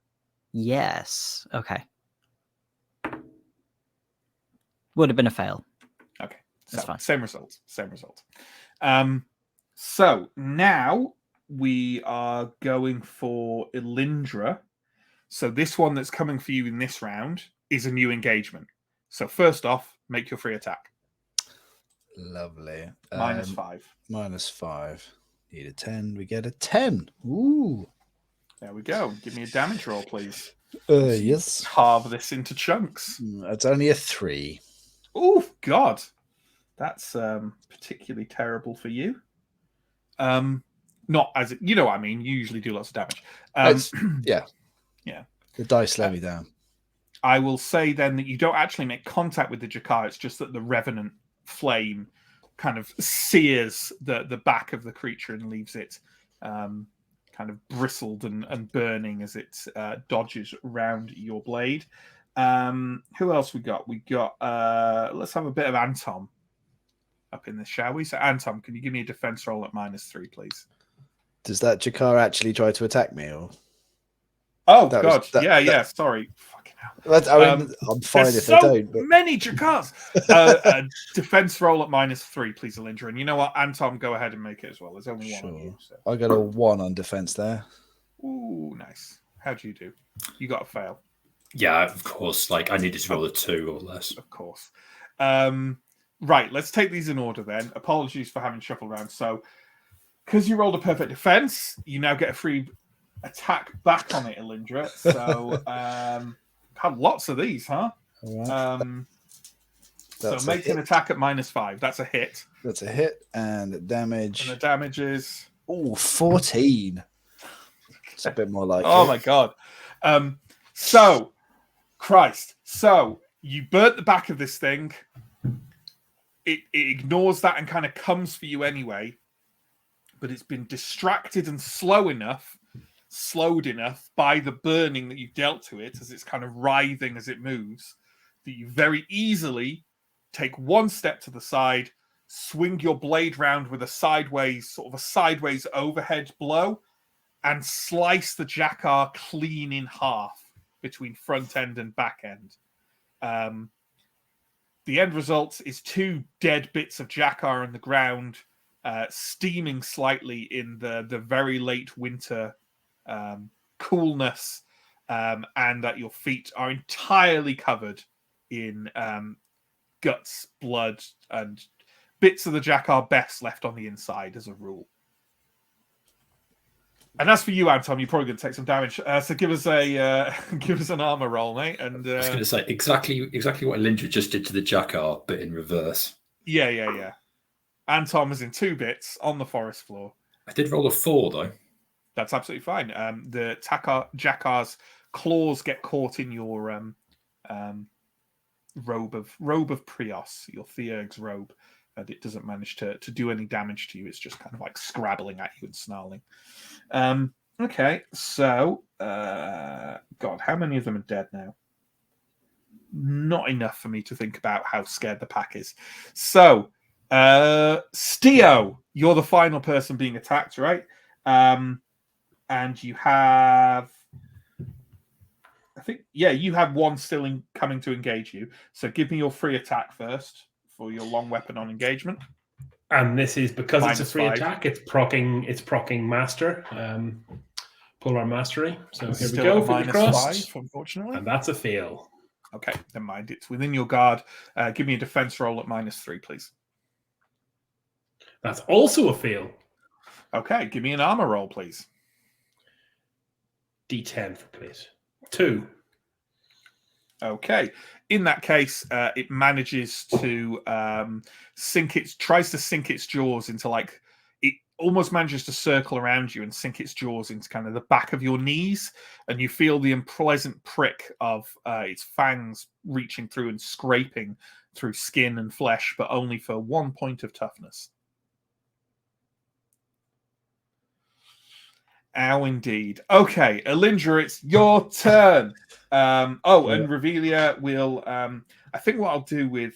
Yes. Okay. Would have been a fail. Okay. That's So, fine. Same result. So now we are going for Elindra. So this one that's coming for you in this round is a new engagement. So first off, make your free attack. Lovely. -5. -5. Need a 10. We get a 10. Ooh. There we go. Give me a damage roll, please. Yes. Carve this into chunks. It's only a 3. Oh, God. That's particularly terrible for you. Not as it, you know what I mean. You usually do lots of damage. Yeah. The dice slow me down. I will say then that you don't actually make contact with the Jackar. It's just that the revenant flame kind of sears the back of the creature and leaves it kind of bristled and burning as it dodges around your blade. Who else we got? We got let's have a bit of Anton up in this, shall we? So Anton, can you give me a defense roll at -3, please? Does that Jackar actually try to attack me, or? Oh, God. Yeah. Sorry. Fucking hell. I mean, I'm fine if they don't. But... many Jackars. Defense roll at -3, please, Elindra. And you know what? Anton, go ahead and make it as well. There's only one on you. So. I got a 1 on defense there. Ooh, nice. How'd you do? You got a fail. Yeah, of course. Like, I needed to roll a 2 or less. Of course. Right, let's take these in order then. Apologies for having shuffled around. So, because you rolled a perfect defense, you now get a free attack back on it, Elindra. So, had lots of these, huh? Right. So make an attack at -5. That's a hit. That's a hit, and damage. And the damage is 14. It's a bit more like. Oh my God. So, Christ. So you burnt the back of this thing. It ignores that and kind of comes for you anyway. But it's been distracted and slowed enough by the burning that you dealt to it, as it's kind of writhing as it moves, that you very easily take one step to the side, swing your blade round with a sideways overhead blow, and slice the Jackar clean in half between front end and back end. The end result is 2 dead bits of Jackar on the ground, steaming slightly in the very late winter coolness, and that your feet are entirely covered in guts, blood, and bits of the Jakar best left on the inside as a rule. And as for you, Anton, you're probably going to take some damage. So give us an armor roll, mate. And I was going to say exactly what Alindra just did to the Jakar, but in reverse. Yeah. Anton was in 2 bits on the forest floor. I did roll a 4 though. That's absolutely fine. The Jakar's claws get caught in your robe of Prios, your Theurg's robe, and it doesn't manage to do any damage to you. It's just kind of like scrabbling at you and snarling. Okay, so God, how many of them are dead now? Not enough for me to think about how scared the pack is. So, Stio, you're the final person being attacked, right? And you have, I think, you have one still coming to engage you. So give me your free attack first for your long weapon on engagement. And this is because Minus it's a free 5. attack. It's procking master, polar mastery. So here we Still go. a For the cross, 5, unfortunately. and that's a fail. Okay, never mind. It's within your guard. Give me a defense roll at -3, please. That's also a fail. Okay, give me an armor roll, please. D10 for please. 2. Okay. In that case, it manages to tries to sink its jaws into, like, it almost manages to circle around you and sink its jaws into kind of the back of your knees, and you feel the unpleasant prick of its fangs reaching through and scraping through skin and flesh, but only for 1 point of toughness. Ow, indeed. Okay, Alindra, it's your turn. And Revelia will. I think what I'll do with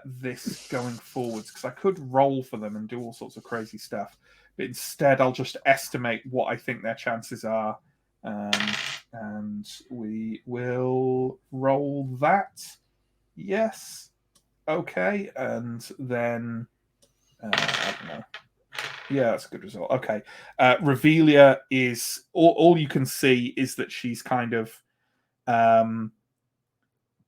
this going forwards, because I could roll for them and do all sorts of crazy stuff, but instead I'll just estimate what I think their chances are, and we will roll that. Yes. Okay, and then I don't know. Yeah, that's a good result. Okay. Revelia is all you can see is that she's kind of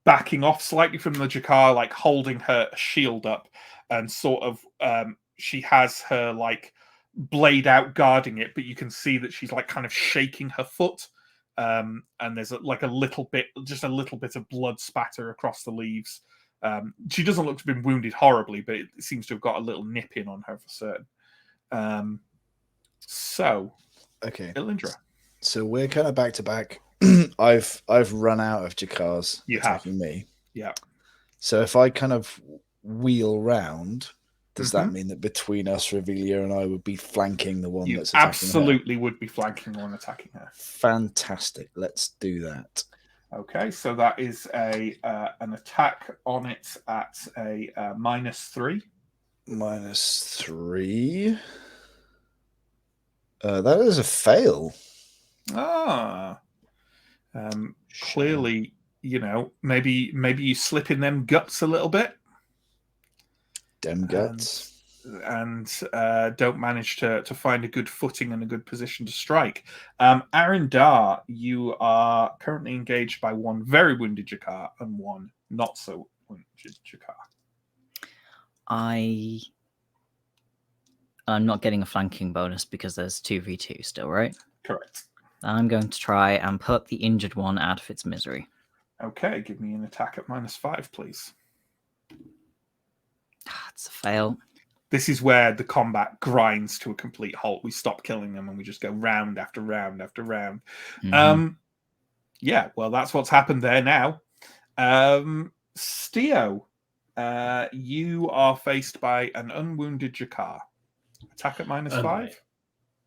backing off slightly from the Jakar, like holding her shield up, and sort of she has her like blade out guarding it, but you can see that she's like kind of shaking her foot, and there's a little bit of blood spatter across the leaves. She doesn't look to have been wounded horribly, but it seems to have got a little nip in on her for certain. Okay, Alindra. So we're kind of back to back. I've run out of Jakars attacking me. Yeah. So if I kind of wheel round, does that mean that between us, Revelia and I would be flanking the one that's attacking absolutely her? Would be flanking the one attacking her. Fantastic. Let's do that. Okay, so that is an attack on it at a -3. -3. That is a fail. Clearly, maybe you slip in them guts a little bit. Dem guts. And don't manage to find a good footing and a good position to strike. Arindar, you are currently engaged by one very wounded Jakar and one not so wounded Jakar. I'm not getting a flanking bonus because there's 2v2 still, right? Correct. I'm going to try and put the injured one out of its misery. Okay, give me an attack at -5, please. It's a fail. This is where the combat grinds to a complete halt. We stop killing them and we just go round after round after round. Yeah, well, that's what's happened there now. Stio, you are faced by an unwounded Jakar. Attack at -5?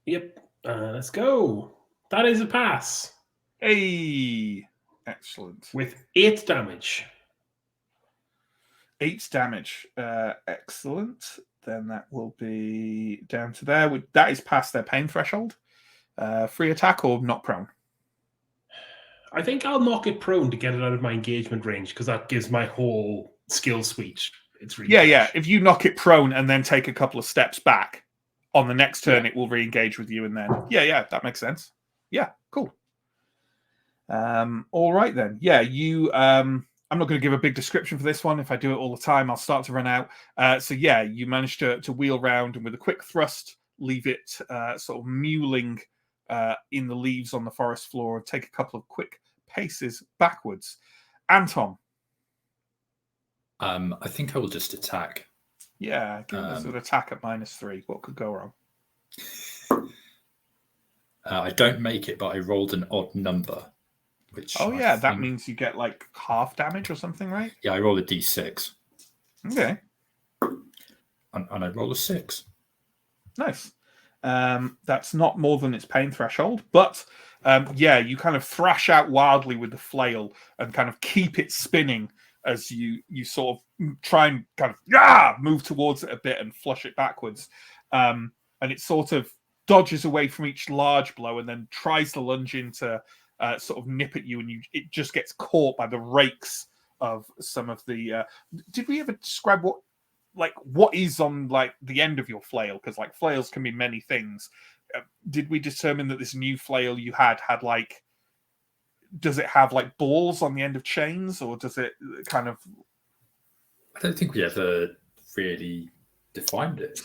Yep. Let's go. That is a pass. Hey, excellent. With 8 damage. 8 damage. Excellent. Then that will be down to there. That is past their pain threshold. Free attack or not prone? I think I'll knock it prone to get it out of my engagement range because that gives my whole skill suite its refresh. Yeah. If you knock it prone and then take a couple of steps back, on the next turn it will re-engage with you, and then that makes sense. Yeah, cool. All right then. Yeah, you. I'm not going to give a big description for this one. If I do it all the time, I'll start to run out. So yeah, you manage to wheel round, and with a quick thrust, leave it sort of mewling in the leaves on the forest floor, and take a couple of quick paces backwards. Anton. I think I will just attack. Yeah, give us an attack at -3. What could go wrong? I don't make it, but I rolled an odd number. Which that means you get like half damage or something, right? Yeah, I roll a d6. Okay. And I roll a 6. Nice. That's not more than its pain threshold, but you kind of thrash out wildly with the flail and kind of keep it spinning as you sort of try and kind of move towards it a bit and flush it backwards. And it sort of dodges away from each large blow and then tries to lunge in to sort of nip at you, and it just gets caught by the rakes of some of the. Did we ever describe what is on like the end of your flail? Because like flails can be many things. Did we determine that this new flail you had like? Does it have like balls on the end of chains, or does it kind of? I don't think we ever really defined it.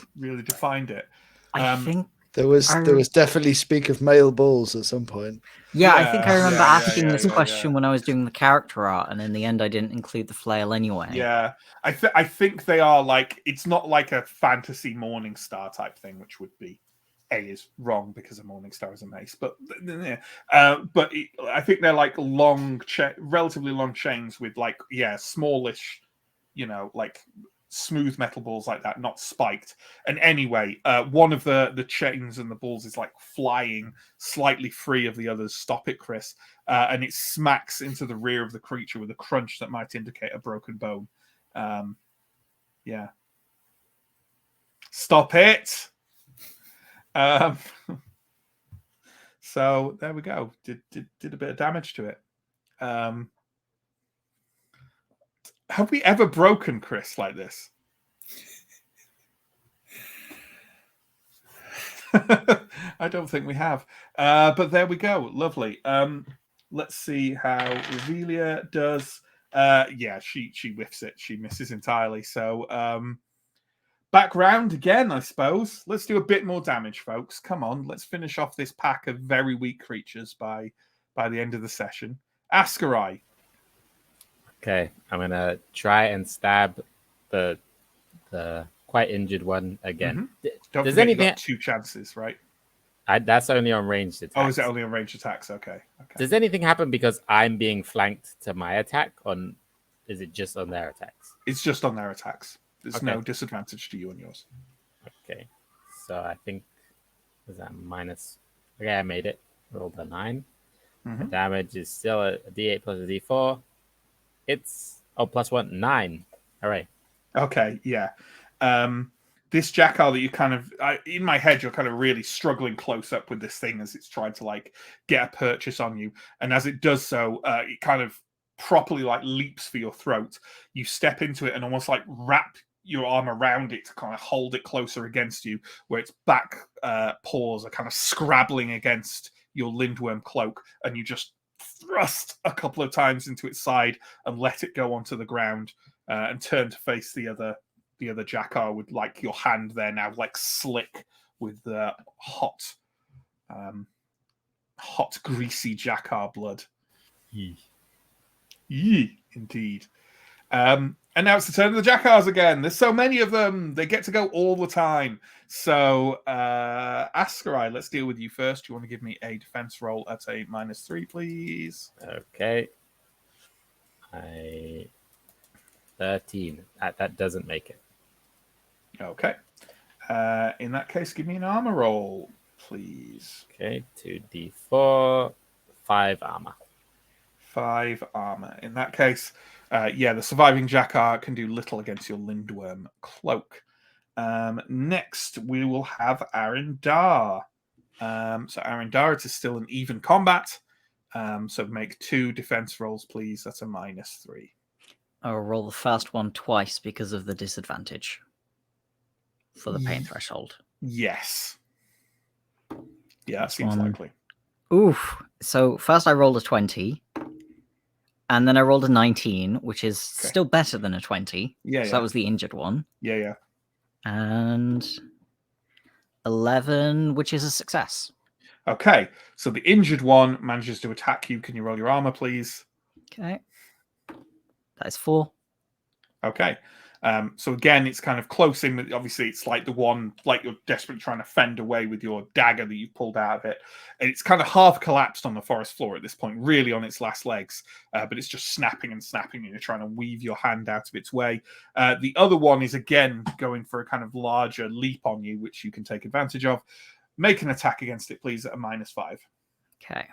I think. There was definitely speak of male balls at some point. Yeah, I think I remember asking this question when I was doing the character art, and in the end, I didn't include the flail anyway. Yeah, I think they are like, it's not like a fantasy Morning Star type thing, which would be is wrong because a Morning Star is a mace, but I think they're like relatively long chains with like smallish, like smooth metal balls like that, not spiked. And anyway, one of the chains and the balls is like flying slightly free of the others. Stop it, Chris. And it smacks into the rear of the creature with a crunch that might indicate a broken bone. Stop it. So there we go. Did a bit of damage to it. Have we ever broken Chris like this? I don't think we have. But there we go. Lovely. Let's see how Revelia does. She whiffs it. She misses entirely. So back round again, I suppose. Let's do a bit more damage, folks. Come on. Let's finish off this pack of very weak creatures by the end of the session. Askarai. Okay, I'm gonna try and stab the quite injured one again. Mm-hmm. Don't forget you've got 2 chances, right? That's only on ranged attacks. Oh, is it only on ranged attacks? Okay. Does anything happen because I'm being flanked to my attack, or is it just on their attacks? It's just on their attacks. There's no disadvantage to you and yours. Okay, so I think is that minus? Okay, I made it. Rolled a 9. Mm-hmm. The damage is still a D8 plus a D4. It's +1, 9. All right. Okay, yeah. This jackal that you kind of in my head, you're kind of really struggling close up with this thing as it's trying to like get a purchase on you, and as it does so, it kind of properly like leaps for your throat. You step into it and almost like wrap your arm around it to kind of hold it closer against you, where its back paws are kind of scrabbling against your lindworm cloak, and you just thrust a couple of times into its side and let it go onto the ground, and turn to face the other jackal with like your hand there now like slick with the hot greasy jackal blood. Yee, indeed. And now it's the turn of the jackals again. There's so many of them. They get to go all the time. So, Askarai, let's deal with you first. Do you want to give me a defense roll at a -3, please? Okay. 13. That doesn't make it. Okay. In that case, give me an armor roll, please. Okay, 2d4, 5 armor. 5 armor. In that case, the surviving jackal can do little against your lindworm cloak. Next, we will have Arindar. So Arindar, it is still an even combat. So make 2 defense rolls, please. That's a -3. I'll roll the first one twice because of the disadvantage for the pain threshold. Yes. Yeah, that seems likely. Oof. So first I rolled a 20. And then I rolled a 19, which is still better than a 20. Yeah, so that was the injured one. Yeah. And 11, which is a success. Okay, so the injured one manages to attack you. Can you roll your armor, please? Okay. That is 4. Okay. So again, it's kind of close in. Obviously, it's like the one, like you're desperately trying to fend away with your dagger that you pulled out of it. And it's kind of half collapsed on the forest floor at this point, really on its last legs. But it's just snapping and snapping, and you're trying to weave your hand out of its way. The other one is again going for a kind of larger leap on you, which you can take advantage of. Make an attack against it, please, at a -5. Okay.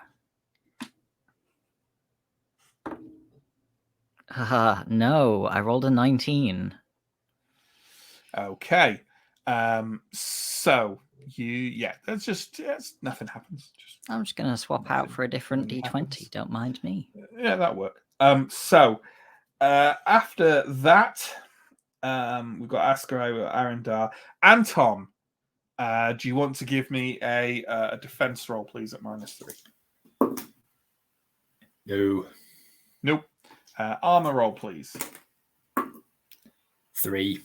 No, I rolled a 19. Okay. So nothing happens. I'm just gonna swap out for a different D20. Happens. Don't mind me. Yeah, that'll work. So after that, we've got Asker, Arendar, and Tom. Do you want to give me a defense roll, please, at -3? No. Nope. Armor roll, please. 3.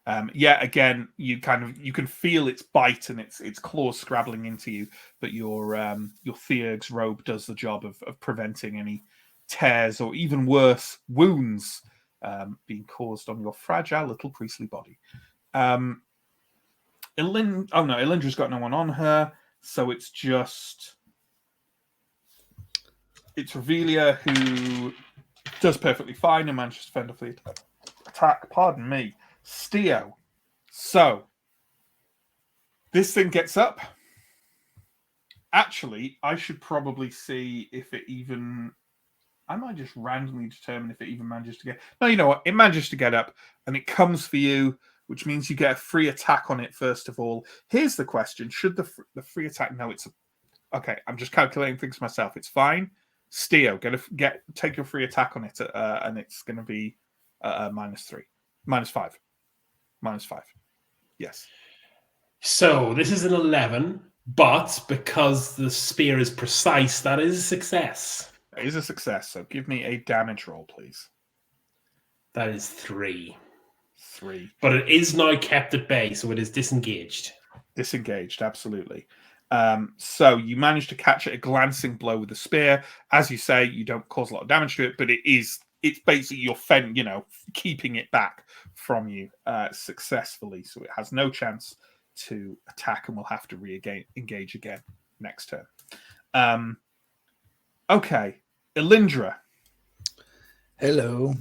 Again, you can feel its bite and its claws scrabbling into you, but your Theurg's robe does the job of preventing any tears or even worse, wounds being caused on your fragile little priestly body. Elindra's got no one on her, so it's Revelia who does perfectly fine and manages to fend off the attack. Pardon me. Steo. So, this thing gets up. Actually, I should probably see if it even... I might just randomly determine if it even manages to get... No, you know what? It manages to get up, and it comes for you, which means you get a free attack on it, first of all. Here's the question. Should the free attack... No, it's... Okay, I'm just calculating things myself. It's fine. Steo, take your free attack on it, and it's going to be -3. -5. -5. Yes. So this is an 11, but because the spear is precise, that is a success. It is a success, so give me a damage roll, please. That is 3. 3. But it is now kept at bay, so it is disengaged. Disengaged, absolutely. So you manage to catch it a glancing blow with the spear. As you say, you don't cause a lot of damage to it, but it's basically your keeping it back from you successfully. So it has no chance to attack and will have to engage again next turn. Okay. Elindra. Hello.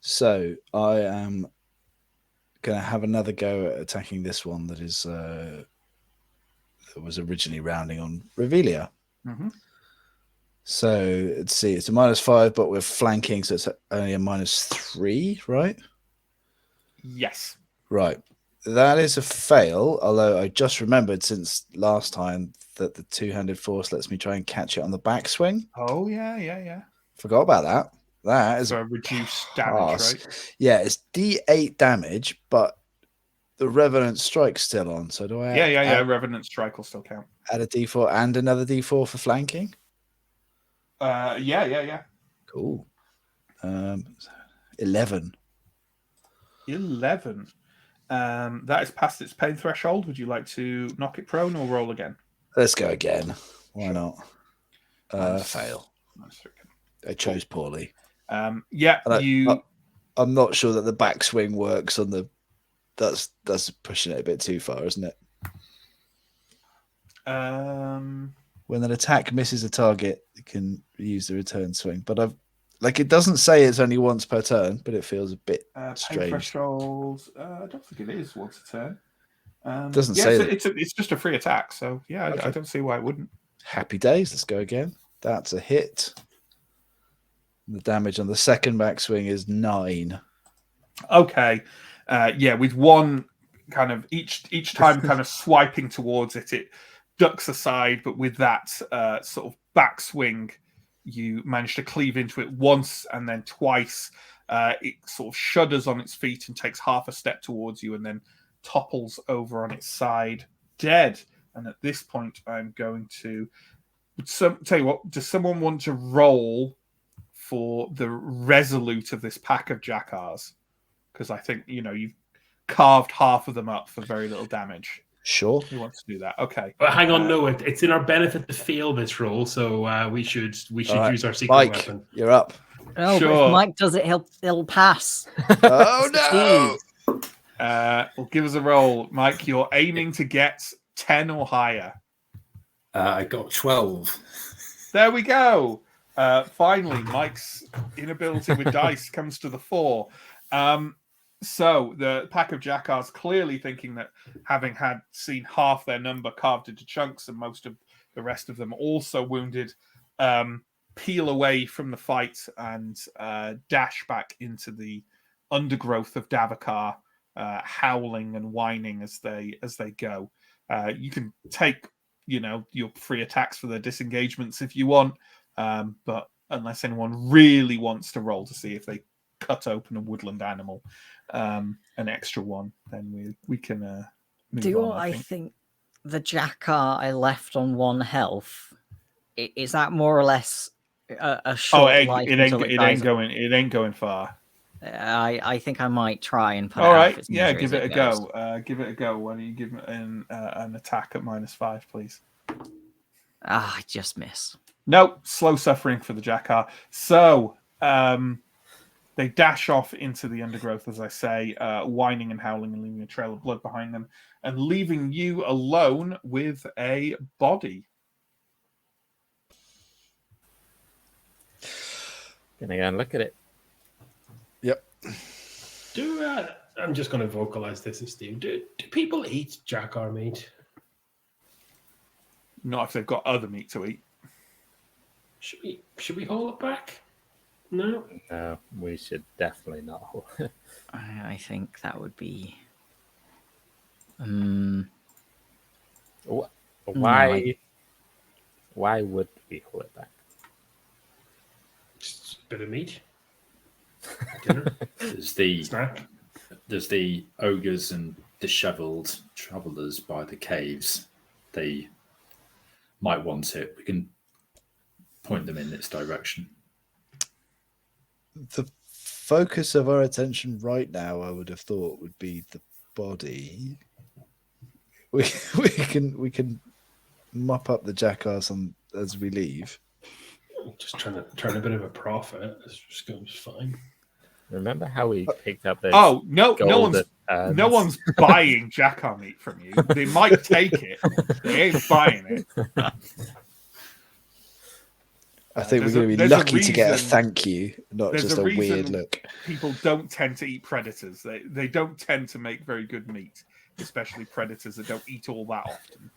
So I am going to have another go at attacking this one that is that was originally rounding on Revelia. Mm-hmm. So let's see, it's a -5, but we're flanking, so it's only a -3, right? Yes. Right. That is a fail, although I just remembered since last time that the two-handed force lets me try and catch it on the backswing. Oh, yeah. Forgot about that. That is a reduced damage, right? Yeah, it's D8 damage, but the Revenant Strike's still on. So do I? Yeah. Revenant Strike will still count. Add a D4 and another D4 for flanking? Yeah. Cool. 11. 11. That is past its pain threshold. Would you like to knock it prone or roll again? Let's go again. Why not? Fail. I chose poorly. I'm not sure that the backswing works on the. That's pushing it a bit too far, isn't it? When an attack misses a target, it can use the return swing. But it doesn't say it's only once per turn, but it feels a bit strange. Threshold. I don't think it is once a turn. Doesn't say that. It's just a free attack, so yeah, okay. I don't see why it wouldn't. Happy days. Let's go again. That's a hit. The damage on the second backswing is 9. Okay. With one kind of each time kind of swiping towards it, it ducks aside, but with that sort of backswing, you manage to cleave into it once and then twice. It sort of shudders on its feet and takes half a step towards you and then topples over on its side, dead. And at this point, I'm going to tell you what, does someone want to roll for the resolute of this pack of jackars? Because I think, you've carved half of them up for very little damage. Sure. Who wants to do that? Okay. But hang on, no, it's in our benefit to fail this roll, so we should right. use our secret Mike, weapon. You're up. Oh, Sure. but if Mike does it, he'll pass. Oh no! Well, give us a roll, Mike. You're aiming to get 10 or higher. I got 12. There we go. Finally, Mike's inability with dice comes to the fore. So the pack of jackars, clearly thinking that having seen half their number carved into chunks and most of the rest of them also wounded, peel away from the fight and dash back into the undergrowth of Davokar, howling and whining as they go. You can take, your free attacks for their disengagements if you want, but unless anyone really wants to roll to see if they cut open a woodland animal, an extra one, then we can move on. I think the jackar I left on 1 health, is that more or less a short life? It ain't going far. I think I might try and put All it out right, of its yeah, misery give as it a goes. go. Give it a go. Why don't you give it an attack at -5, please? I just miss. No, slow suffering for the jackar. So they dash off into the undergrowth, as I say, whining and howling and leaving a trail of blood behind them, and leaving you alone with a body. Gonna go and look at it. Yep. I'm just going to vocalize this as Steve. Do people eat jackar meat? Not if they've got other meat to eat. Should we hold it back? No, we should definitely not hold it. I think that would be. Why would we hold it back? Just a bit of meat. Dinner. There's the ogres and disheveled travelers by the caves. They might want it. We can point them in its direction. The focus of our attention right now, I would have thought, would be the body. We can mop up the jackars as we leave. Just trying to turn a bit of a profit. This just goes fine. Remember how we picked up those? Oh no one's buying jackar meat from you. They might take it. They ain't buying it. I think we're going to be lucky to get a thank you, not just a weird look. People don't tend to eat predators. They don't tend to make very good meat, especially predators that don't eat all that often.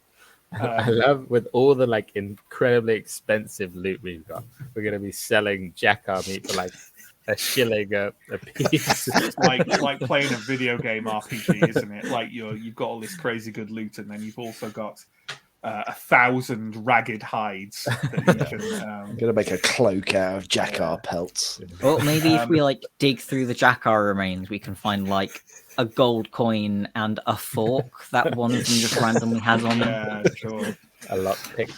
I love with all the incredibly expensive loot we've got. We're going to be selling jackar meat for a shilling a piece. It's like playing a video game RPG, isn't it? Like you've got all this crazy good loot, and then you've also got 1,000 ragged hides that you can. I'm gonna make a cloak out of jackar pelts. Well, maybe if we dig through the jackar remains, we can find a gold coin and a fork that one of them just randomly has on them. Yeah, sure. A lot pick.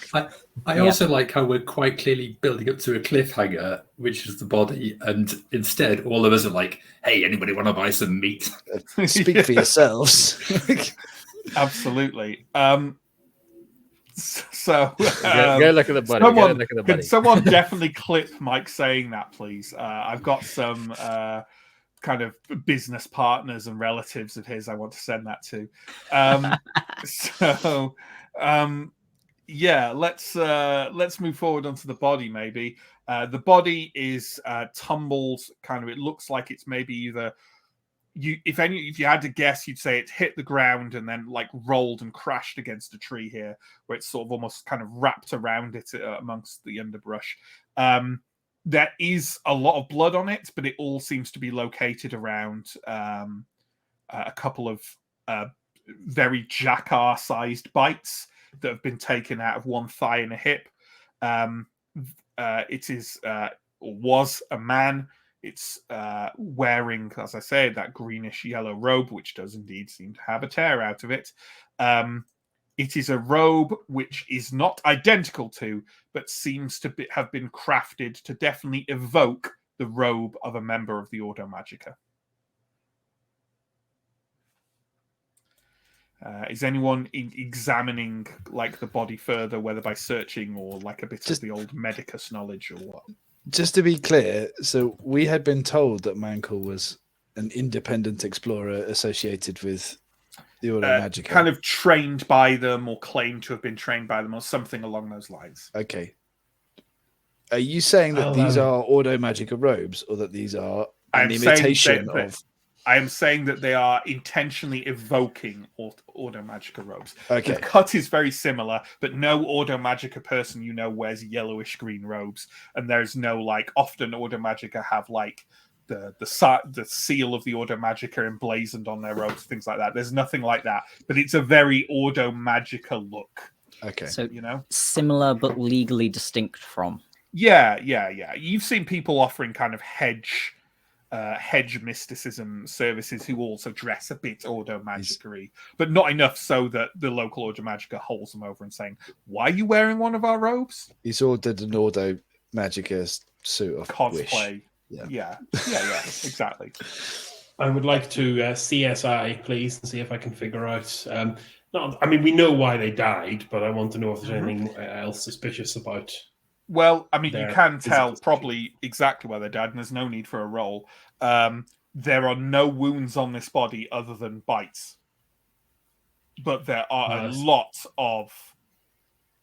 I also like how we're quite clearly building up to a cliffhanger, which is the body, and instead all of us are like, "Hey, anybody want to buy some meat?" Speak for yourselves. Absolutely. So go look at the body. Can someone definitely clip Mike saying that, please? I've got some kind of business partners and relatives of his I want to send that to. Yeah, let's move forward onto the body. Maybe the body is tumbled. Kind of, it looks like it's maybe either if you had to guess, you'd say it hit the ground and then rolled and crashed against a tree here, where it's sort of almost kind of wrapped around it amongst the underbrush. There is a lot of blood on it, but it all seems to be located around a couple of very jackar-sized bites that have been taken out of one thigh and a hip. It is or was a man. It's wearing, as I said, that greenish yellow robe, which does indeed seem to have a tear out of it. It is a robe which is not identical to, but seems to have been crafted to definitely evoke the robe of a member of the Ordo Magica. Is anyone examining like the body further, whether by searching or like a bit of the old medicus knowledge or what? Just to be clear, so we had been told that Mankell was an independent explorer associated with the Ordo Magica. Kind of trained by them or claimed to have been trained by them or something along those lines. Okay. Are you saying that these are Ordo Magica robes or that these are an imitation of... I am saying that they are intentionally evoking Ordo Magica robes. Okay. The cut is very similar, but no Ordo Magica person you know wears yellowish green robes, and there's no like. Often Ordo Magica have like the seal of the Ordo Magica emblazoned on their robes, things like that. There's nothing like that, but it's a very Ordo Magica look. Okay, so you know, similar but legally distinct from. Yeah. You've seen people offering kind of hedge mysticism services who also dress a bit Ordo Magica-y, but not enough so that the local Ordo Magica holds them over and saying, "Why are you wearing one of our robes?" He's ordered an Ordo Magica suit of cosplay. Wish. Yeah, exactly. I would like to CSI, please, and see if I can figure out. I mean, we know why they died, but I want to know if there's anything else suspicious about. Well, I mean, you can tell probably exactly why they died, and there's no need for a roll. There are no wounds on this body other than bites, but there are a lot of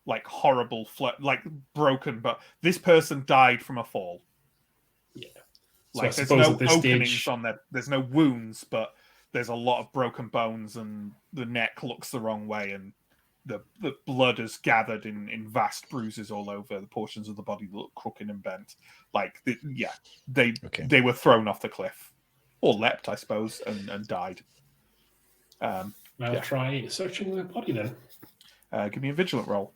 like horrible, like broken. But this person died from a fall. Yeah, like there's no openings on there. There's no wounds, but there's a lot of broken bones, and the neck looks the wrong way, and the blood has gathered in vast bruises all over the portions of the body that look crooked and bent. Like, they were thrown off the cliff. Or leapt, I suppose, and died. I'll try searching the body then. Give me a vigilant roll.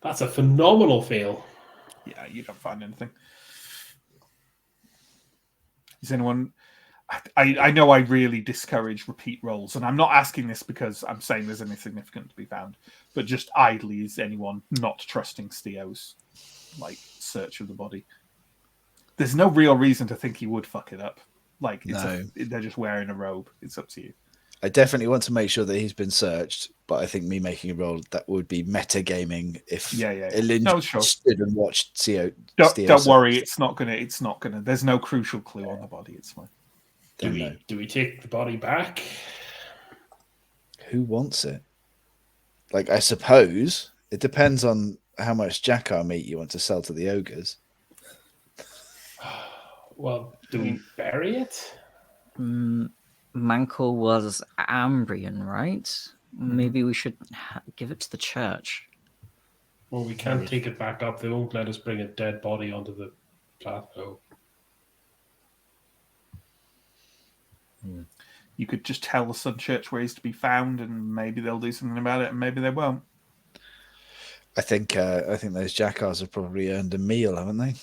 That's a phenomenal fail. Yeah, you don't find anything. Is anyone... I know I really discourage repeat rolls, and I'm not asking this because I'm saying there's anything significant to be found, but just idly, is anyone not trusting Steo's like search of the body? There's no real reason to think he would fuck it up. Like, they're just wearing a robe. It's up to you. I definitely want to make sure that he's been searched, but I think me making a roll, that would be metagaming if Elin stood and watched Steo. Don't worry, it's not gonna. There's no crucial clue on the body. It's fine. Do we take the body back? Who wants it? Like, I suppose it depends on how much jackar meat you want to sell to the ogres. Well, do we bury it? Mankell was Ambrian, right? Maybe we should give it to the church. Well, we can't take it back up. They won't let us bring a dead body onto the plateau. You could just tell the Sun Church where he's to be found, and maybe they'll do something about it, and maybe they won't. I think those jackars have probably earned a meal, haven't they?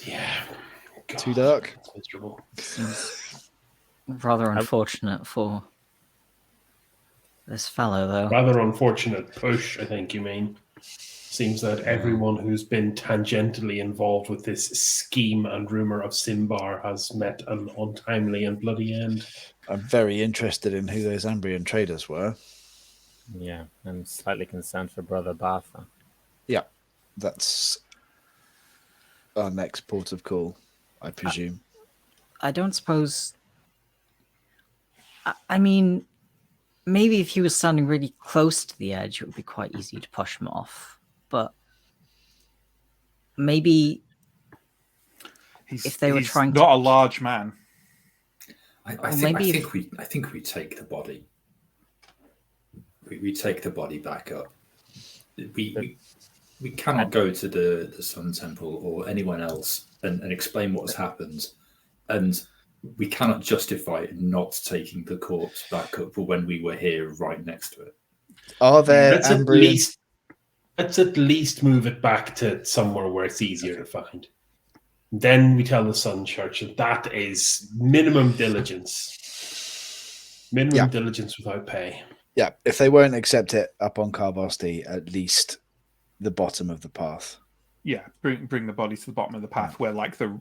Yeah. God, too dark. It's miserable. Seems rather unfortunate for this fellow, though. Rather unfortunate push, I think you mean. Seems that everyone who's been tangentially involved with this scheme and rumor of Symbar has met an untimely and bloody end. I'm very interested in who those Ambrian traders were. Yeah, I'm slightly concerned for Brother Bartha. Yeah, that's our next port of call, I presume. I don't suppose... I mean, maybe if he was standing really close to the edge, it would be quite easy to push him off. But maybe if they were trying to... not a large man. I think we take the body. We take the body back up. We cannot go to the Sun Temple or anyone else and explain what's happened, and we cannot justify not taking the corpse back up for when we were here right next to it. Are there Ambrian... Let's at least move it back to somewhere where it's easier to find. Then we tell the Sun Church that is minimum diligence. Minimum diligence without pay. Yeah, if they won't accept it up on Carbosti, at least the bottom of the path. Yeah, bring the body to the bottom of the path where the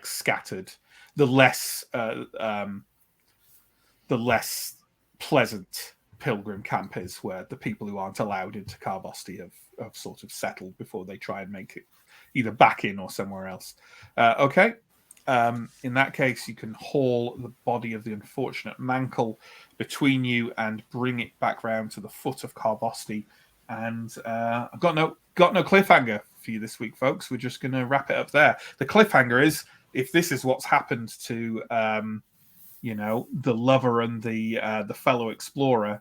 scattered, the less pleasant pilgrim camp is, where the people who aren't allowed into Carbosti have sort of settled before they try and make it either back in or somewhere else. Okay. In that case, you can haul the body of the unfortunate Mankle between you and bring it back round to the foot of Carbosti. And I've got no cliffhanger for you this week, folks. We're just going to wrap it up there. The cliffhanger is, if this is what's happened to the lover and the fellow explorer,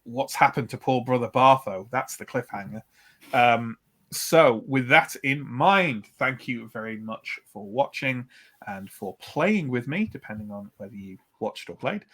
what's happened to poor brother Bartho? That's the cliffhanger. So with that in mind, thank you very much for watching and for playing with me, depending on whether you watched or played.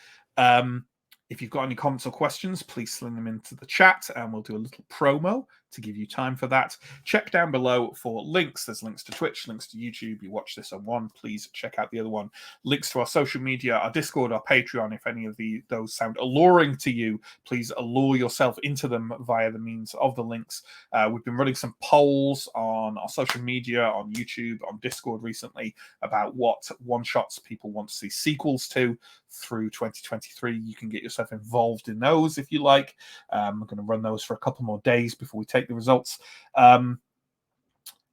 If you've got any comments or questions, please sling them into the chat and we'll do a little promo to give you time for that. Check down below for links. There's links to Twitch, links to YouTube. You watch this on one, please check out the other one. Links to our social media, our Discord, our Patreon. If any of those sound alluring to you, please allure yourself into them via the means of the links. We've been running some polls on our social media, on YouTube, on Discord recently about what one-shots people want to see sequels to through 2023. You can get yourself involved in those if you like. We're going to run those for a couple more days before we take the results.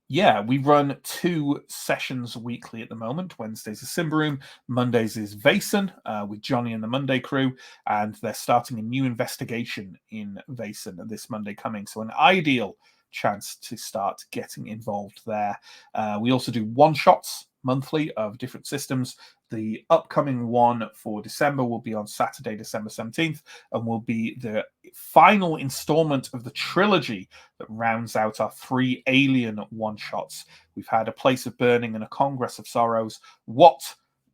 We run 2 sessions weekly at the moment. Wednesdays is Symbaroum, Mondays is Vaesen with Johnny and the Monday crew, and they're starting a new investigation in Vaesen this Monday coming. So an ideal chance to start getting involved there. We also do one-shots monthly of different systems. The upcoming one for December will be on Saturday, December 17th, and will be the final installment of the trilogy that rounds out our 3 Alien one-shots. We've had A Place of Burning and A Congress of Sorrows. What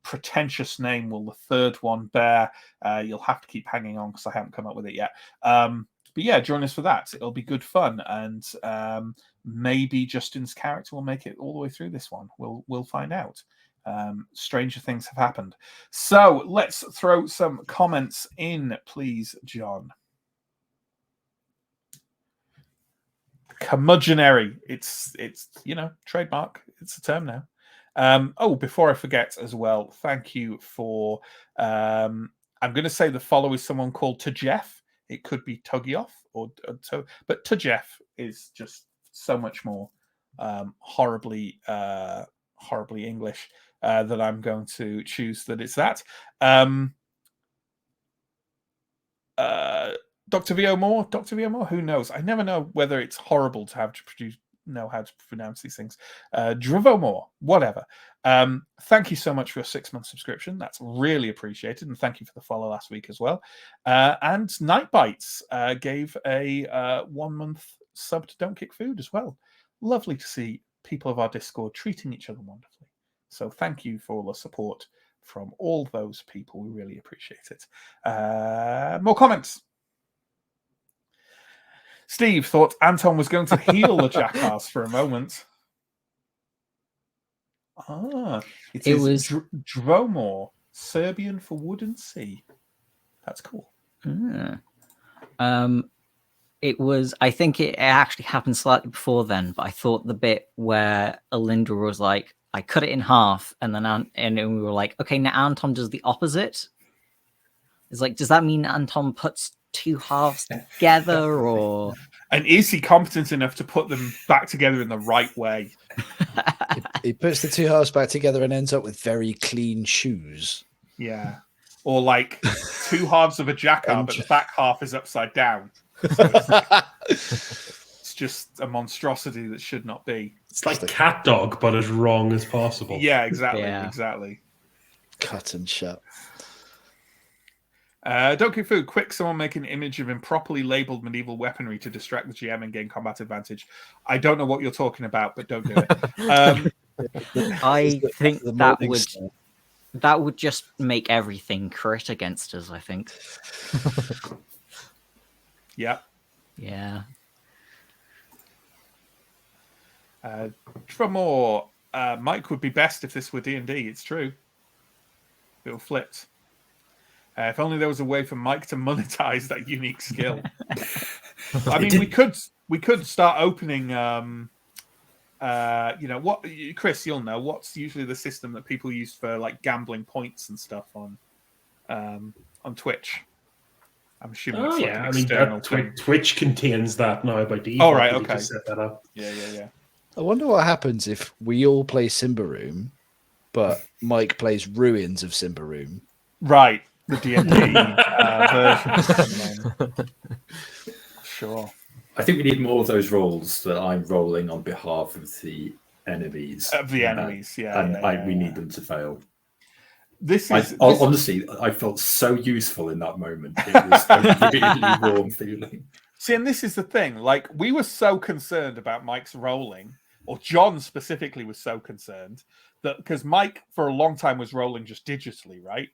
pretentious name will the third one bear? You'll have to keep hanging on because I haven't come up with it yet. But yeah, join us for that. It'll be good fun, and maybe Justin's character will make it all the way through this one. We'll find out. Stranger things have happened. So let's throw some comments in, please, John. Curmudgeonary. It's trademark. It's a term now. Before I forget as well, thank you for. I'm going to say the follow is someone called To Jeff. It could be Tuggy-off but To Jeff is just so much more horribly English that I'm going to choose that it's that. Dr. V.O. Moore, who knows? I never know whether it's horrible to have to know how to pronounce these things. Drivomore, whatever. Thank you so much for your 6-month subscription. That's really appreciated. And thank you for the follow last week as well. And Night Bites gave a 1-month sub to Don't Kick Food as well. Lovely to see people of our Discord treating each other wonderfully. So thank you for all the support from all those people. We really appreciate it. More comments. Steve thought Anton was going to heal the jackass for a moment. It was Dromor, Serbian for wooden sea. That's cool. It was, I think it actually happened slightly before then, but I thought the bit where Alindra was like, I cut it in half, and then we were like, okay, now Anton does the opposite. It's like, does that mean Anton puts 2 halves together, or? And is he competent enough to put them back together in the right way? He puts the 2 halves back together and ends up with very clean shoes. Yeah. Or like 2 halves of a jackknife, but the back half is upside down. So it's just a monstrosity that should not be. It's like cat dog, but as wrong as possible. Yeah, exactly. Cut and shut. Don't Kick Food. Quick, someone make an image of improperly labeled medieval weaponry to distract the GM and gain combat advantage. I don't know what you're talking about, but don't do it. I think that would just make everything crit against us, I think. Yeah. Yeah. Tremor, Mike would be best if this were D&D. It's true. It will flipped. If only there was a way for Mike to monetize that unique skill. I mean, we could start opening. What, Chris? You'll know what's usually the system that people use for like gambling points and stuff on Twitch. I'm assuming. Oh yeah, I mean Twitch contains that now by default. Oh right, okay. Just set that up. Yeah. I wonder what happens if we all play Symbaroum, but Mike plays Ruins of Symbaroum. Right, the D&D version. Sure. I think we need more of those rolls that I'm rolling on behalf of the enemies. We need them to fail. Honestly, I felt so useful in that moment. It was a really warm feeling. See, and this is the thing. Like, we were so concerned about Mike's rolling, or John specifically was so concerned, that because Mike for a long time was rolling just digitally, right?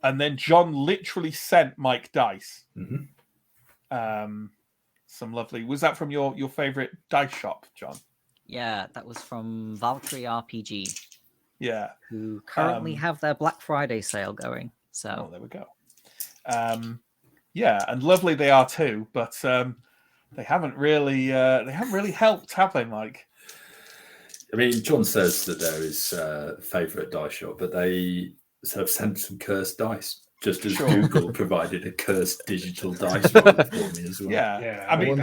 And then John literally sent Mike dice. Mm-hmm. Some lovely. Was that from your favorite dice shop, John? Yeah, that was from Valkyrie RPG. Yeah, who currently have their Black Friday sale going. So there we go. Yeah, and lovely they are too, but they haven't really helped, have they, Mike? I mean, John says that there is a favourite dice shop, but they sort of sent some cursed dice, just as Google provided a cursed digital dice roll for me as well. Yeah. I mean,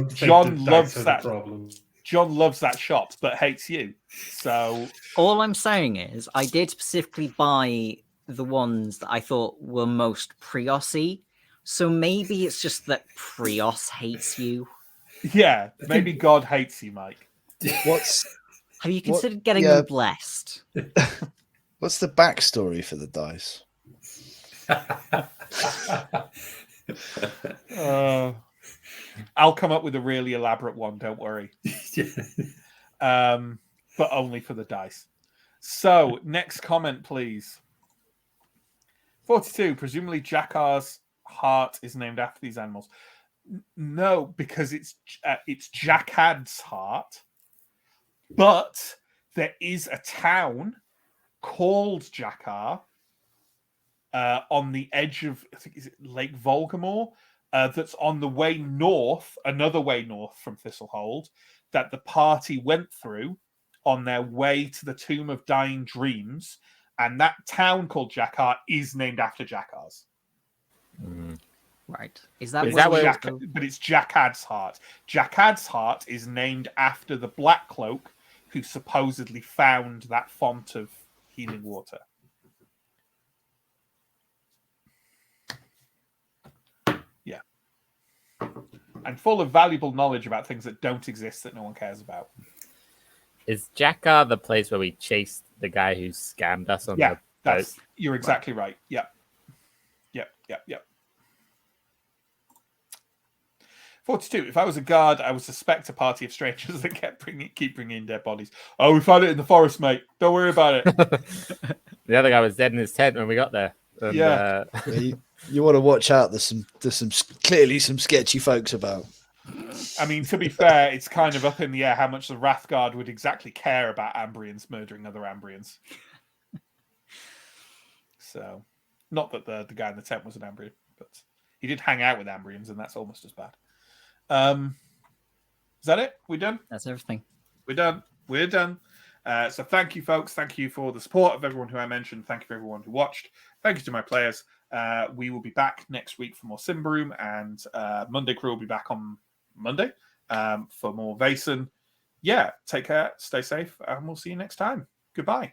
John loves that problem. John loves that shop, but hates you. So all I'm saying is, I did specifically buy the ones that I thought were most Prios-y. So maybe it's just that Prios hates you. Yeah, maybe God hates you, Mike. Have you considered getting them blessed? What's the backstory for the dice? I'll come up with a really elaborate one, don't worry. But only for the dice. So, next comment, please. 42, presumably Jakar's heart is named after these animals. No, because it's Jakad's heart. But there is a town called Jakar on the edge of, I think, is it Lake Volgamore? That's on the way north, another way north from Thistlehold, that the party went through on their way to the Tomb of Dying Dreams. And that town called Jakar is named after Jakar's. Right. But it's Jakad's heart. Jakad's heart is named after the Black Cloak who supposedly found that font of healing water. Yeah. And full of valuable knowledge about things that don't exist that no one cares about. Is Jakar the place where we chased the guy who scammed us on the boat? You're exactly right. Yep. 42. If I was a guard, I would suspect a party of strangers that keep bringing dead bodies. Oh, we found it in the forest, mate. Don't worry about it. The other guy was dead in his tent when we got there. And, you want to watch out. There's clearly some sketchy folks about. I mean, to be fair, it's kind of up in the air how much the Wrathguard would exactly care about Ambrians murdering other Ambrians. So, not that the guy in the tent was an Ambrian, but he did hang out with Ambrians, and that's almost as bad. Is that it? We done? That's everything. We're done. So thank you, folks. Thank you for the support of everyone who I mentioned. Thank you for everyone who watched. Thank you to my players. We will be back next week for more Symbaroum, and Monday Crew will be back on Monday for more Vaesen. Yeah, take care, stay safe, and we'll see you next time. Goodbye.